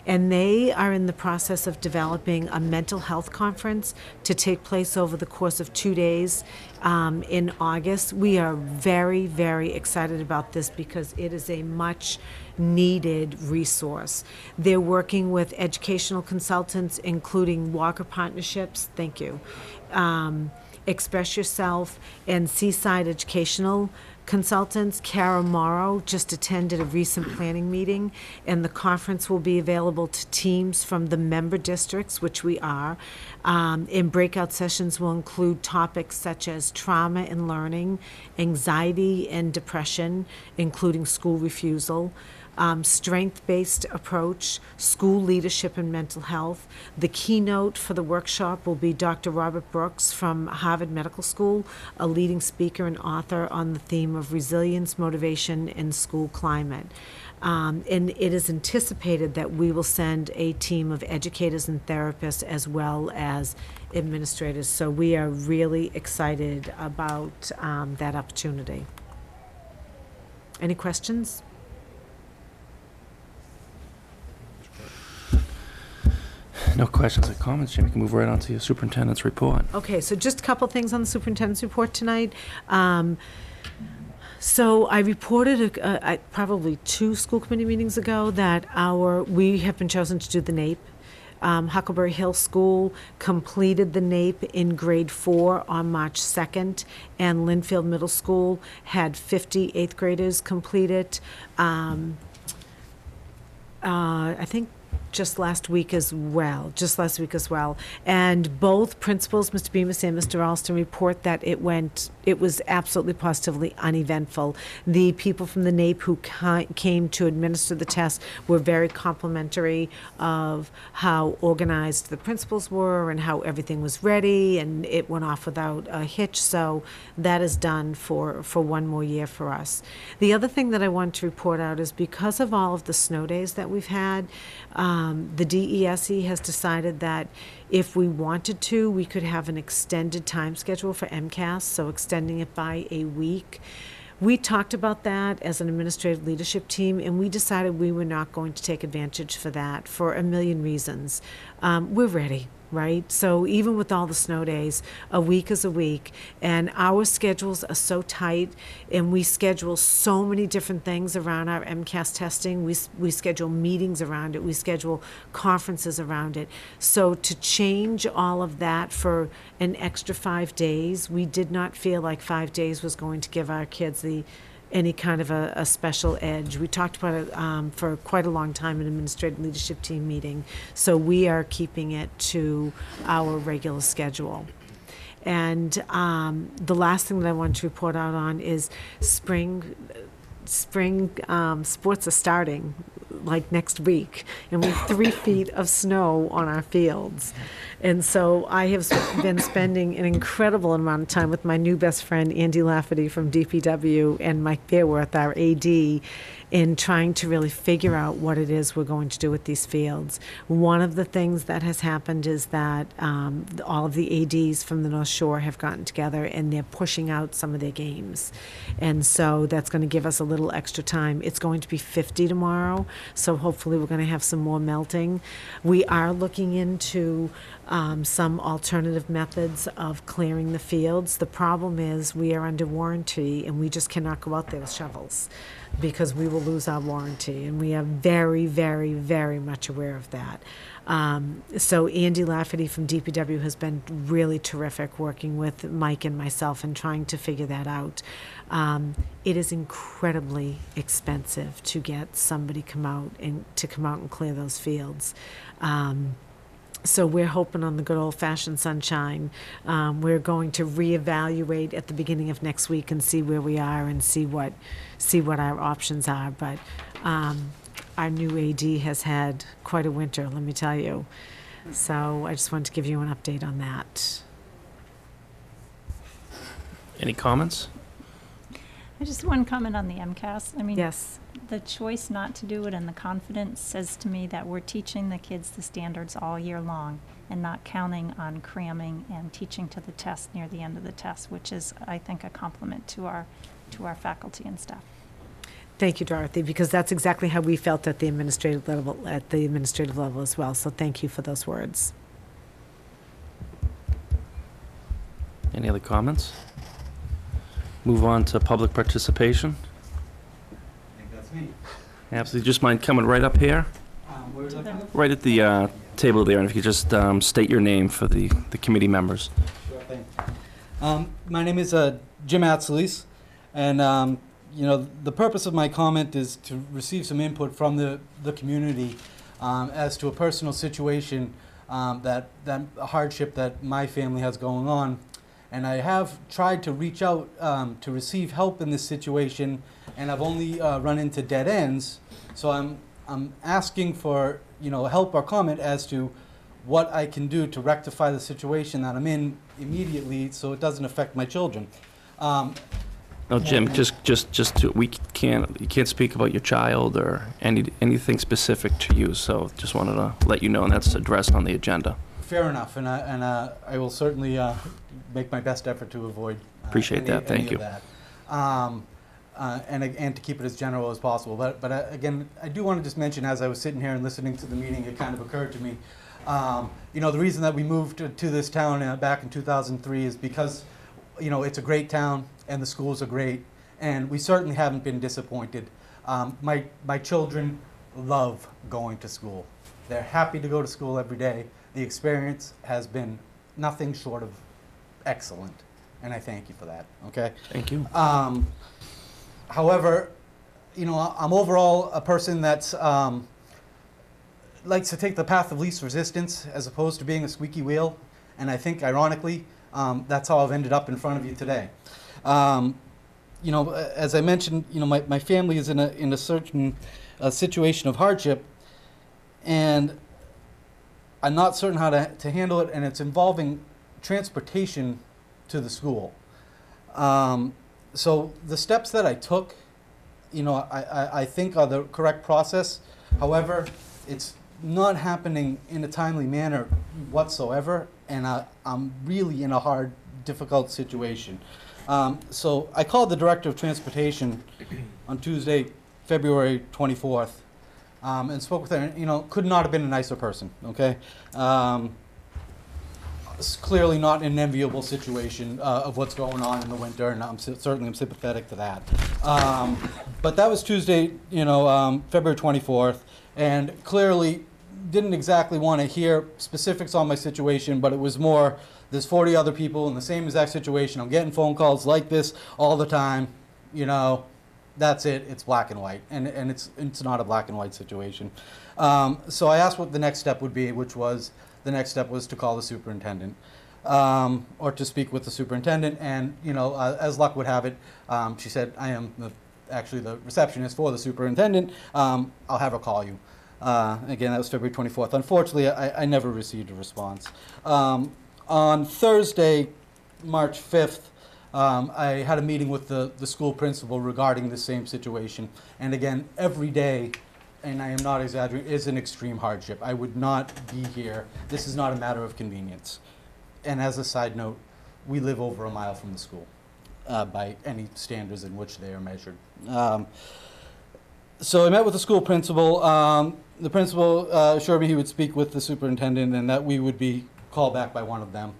And they are in the process of developing a mental health conference to take place over the course of 2 days in August. We are very, very excited about this because it is a much-needed resource. They're working with educational consultants, including Walker Partnerships, thank you, Express Yourself, and Seaside Educational Consultants. Kara Morrow just attended a recent planning meeting, and the conference will be available to teams from the member districts, which we are. And breakout sessions will include topics such as trauma and learning, anxiety and depression, including school refusal, strength-based approach, school leadership and mental health. The keynote for the workshop will be Dr. Robert Brooks from Harvard Medical School, a leading speaker and author on the theme of resilience, motivation, and school climate. And it is anticipated that we will send a team of educators and therapists as well as administrators. So we are really excited about that opportunity. Any questions?
No questions or comments, Jim. You can move right on to your superintendent's report.
Okay, so just a couple things on the superintendent's report tonight. So I reported probably 2 school committee meetings ago that we have been chosen to do the NAEP. Huckleberry Hill School completed the NAEP in grade 4 on March 2nd, and Linfield Middle School had 50 8th graders complete it. I think just last week as well. And both principals, Mr. Bemis and Mr. Alston, report that it was absolutely positively uneventful. The people from the NAEP who came to administer the test were very complimentary of how organized the principals were and how everything was ready, and it went off without a hitch. So that is done for 1 more year for us. The other thing that I want to report out is because of all of the snow days that we've had, the DESE has decided that if we wanted to, we could have an extended time schedule for MCAS, so extending it by a week. We talked about that as an administrative leadership team, and we decided we were not going to take advantage for that for a million reasons. We're ready. Right? So even with all the snow days, a week is a week, and our schedules are so tight, and we schedule so many different things around our MCAS testing. We schedule meetings around it. We schedule conferences around it. So to change all of that for an extra 5 days, we did not feel like 5 days was going to give our kids any kind of a special edge. We talked about it for quite a long time in administrative leadership team meeting, so we are keeping it to our regular schedule. And the last thing that I want to report out on is spring sports are starting like next week, and we have 3 feet of snow on our fields. And so I have been spending an incredible amount of time with my new best friend, Andy Lafferty from DPW, and Mike Bearworth, our AD. in trying to really figure out what it is we're going to do with these fields. One of the things that has happened is that all of the ADs from the North Shore have gotten together and they're pushing out some of their games. And so that's going to give us a little extra time. It's going to be 50 tomorrow, so hopefully we're going to have some more melting. We are looking into some alternative methods of clearing the fields. The problem is we are under warranty and we just cannot go out there with shovels because we will lose our warranty, and we are very, very, very much aware of that. So Andy Lafferty from DPW has been really terrific working with Mike and myself and trying to figure that out. It is incredibly expensive to get somebody come out and clear those fields. So we're hoping on the good old-fashioned sunshine. We're going to reevaluate at the beginning of next week and see where we are and see what our options are. But our new AD has had quite a winter, let me tell you. So I just wanted to give you an update on that.
Any comments?
I just one comment on the MCAS. I mean,
Yes.
the choice not to do it and the confidence says to me that we're teaching the kids the standards all year long and not counting on cramming and teaching to the test near the end of the test, which is, I think, a compliment to our faculty and staff.
Thank you, Dorothy, because that's exactly how we felt at the administrative level as well. So thank you for those words.
Any other comments? Move on to public participation.
I think that's me.
Absolutely. Just mind coming right up here,
Where was I from?
right at the table there, and if you could just state your name for the committee members.
Sure thing. My name is Jim Atzelis, and the purpose of my comment is to receive some input from the community as to a personal situation, that hardship that my family has going on. And I have tried to reach out to receive help in this situation, and I've only run into dead ends. So I'm asking for help or comment as to what I can do to rectify the situation that I'm in immediately, so it doesn't affect my children.
No, Jim, you can't speak about your child or anything specific to you. So just wanted to let you know, and that's addressed on the agenda.
Fair enough, and I will certainly make my best effort to avoid
Appreciate that. Thank you.
That. And to keep it as general as possible. But again, I do want to just mention, as I was sitting here and listening to the meeting, it kind of occurred to me, the reason that we moved to this town back in 2003 is because, it's a great town and the schools are great, and we certainly haven't been disappointed. My children love going to school. They're happy to go to school every day. The experience has been nothing short of excellent, and I thank you for that, okay?
Thank you.
However, I'm overall a person that's likes to take the path of least resistance as opposed to being a squeaky wheel, and I think, ironically, that's how I've ended up in front of you today. As I mentioned, my family is in a certain situation of hardship, and I'm not certain how to handle it, and it's involving transportation to the school. So the steps that I took, I think are the correct process. However, it's not happening in a timely manner whatsoever, and I'm really in a hard, difficult situation. So I called the Director of Transportation on Tuesday, February 24th, and spoke with her, and, could not have been a nicer person, okay? It's clearly not an enviable situation of what's going on in the winter, and I'm certainly sympathetic to that. But that was Tuesday, February 24th, and clearly didn't exactly want to hear specifics on my situation, but it was more, there's 40 other people in the same exact situation. I'm getting phone calls like this all the time, that's it, it's black and white, and it's not a black and white situation. So I asked what the next step would be, which was, the next step was to call the superintendent, or to speak with the superintendent, and, as luck would have it, she said, I am actually the receptionist for the superintendent, I'll have her call you. Again, that was February 24th. Unfortunately, I never received a response. On Thursday, March 5th, I had a meeting with the school principal regarding the same situation. And again, every day, and I am not exaggerating, is an extreme hardship. I would not be here. This is not a matter of convenience. And as a side note, we live over a mile from the school by any standards in which they are measured. So I met with the school principal. The principal assured me he would speak with the superintendent and that we would be called back by one of them.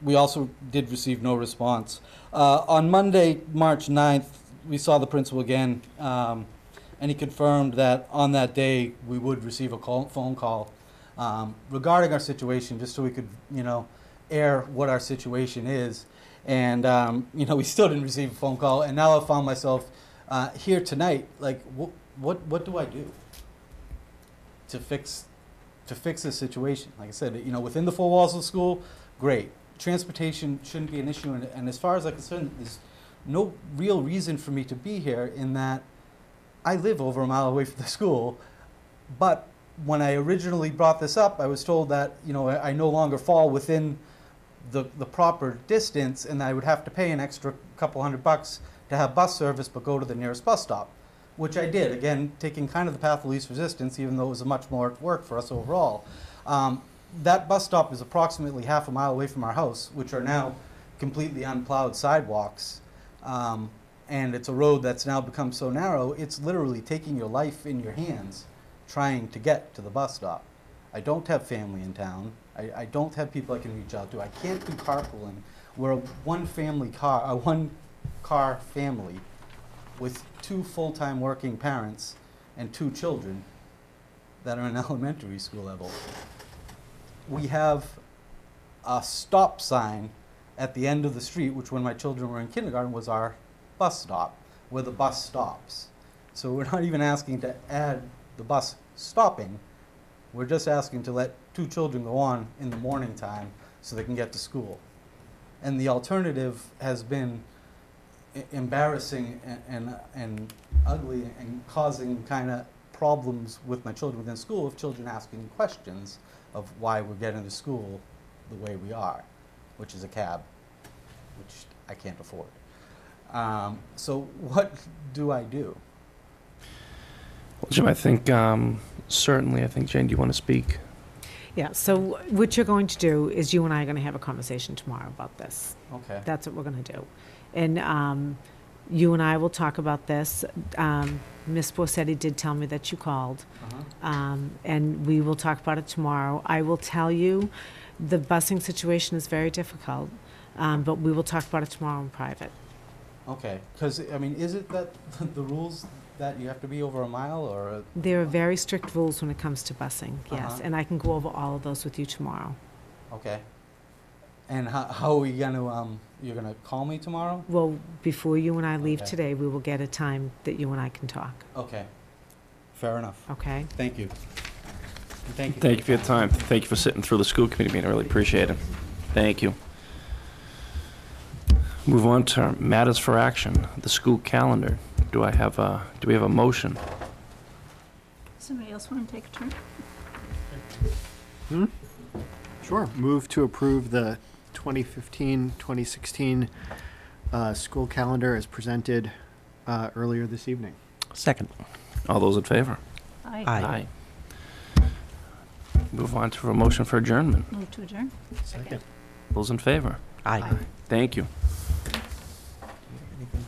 We also did receive no response. On Monday, March 9th, we saw the principal again, and he confirmed that on that day we would receive a phone call regarding our situation, just so we could, air what our situation is. And we still didn't receive a phone call, and now I found myself here tonight. Like, what do I do to fix this situation? Like I said, within the four walls of the school, great. Transportation shouldn't be an issue, and as far as I'm concerned, there's no real reason for me to be here in that I live over a mile away from the school. But when I originally brought this up, I was told that I no longer fall within the proper distance, and I would have to pay an extra couple $100 to have bus service, but go to the nearest bus stop, which I did. Again, taking kind of the path of least resistance, even though it was much more work for us overall. That bus stop is approximately half a mile away from our house, which are now completely unplowed sidewalks. And it's a road that's now become so narrow, it's literally taking your life in your hands trying to get to the bus stop. I don't have family in town. I don't have people I can reach out to. I can't do carpooling. We're a one car family with 2 full-time working parents and 2 children that are in elementary school level. We have a stop sign at the end of the street, which when my children were in kindergarten was our bus stop, where the bus stops. So we're not even asking to add the bus stopping. We're just asking to let 2 children go on in the morning time so they can get to school. And the alternative has been embarrassing and ugly and causing kind of problems with my children within school, of children asking questions of why we're getting to school the way we are, which is a cab, which I can't afford. So what do I do?
Well, Jim, I think certainly, Jane, do you want to speak?
Yeah, so what you're going to do is you and I are going to have a conversation tomorrow about this.
Okay.
That's what we're going to do. And you and I will talk about this. Ms. Borsetti did tell me that you called, and we will talk about it tomorrow. I will tell you the busing situation is very difficult, but we will talk about it tomorrow in private.
Okay, because, is it that the rules that you have to be over a mile, or?
There are very strict rules when it comes to busing, yes, and I can go over all of those with you tomorrow.
Okay. And how are we gonna, you're gonna call me tomorrow?
Well, before you and I leave
Okay.
today, we will get a time that you and I can talk,
Okay. Fair enough.
okay?
Thank you. And thank you.
Thank you for your time. Thank you for sitting through the school committee meeting. I really appreciate it. Thank you. Move on to matters for action, the school calendar. Do we have a motion?
Somebody else want to take a turn?
Sure. Move to approve the 2015-2016 school calendar as presented earlier this evening.
Second.
All those in favor?
Aye.
Move on to a motion for adjournment.
Move to adjourn?
Second.
Those in favor?
Aye.
Thank you.
Anything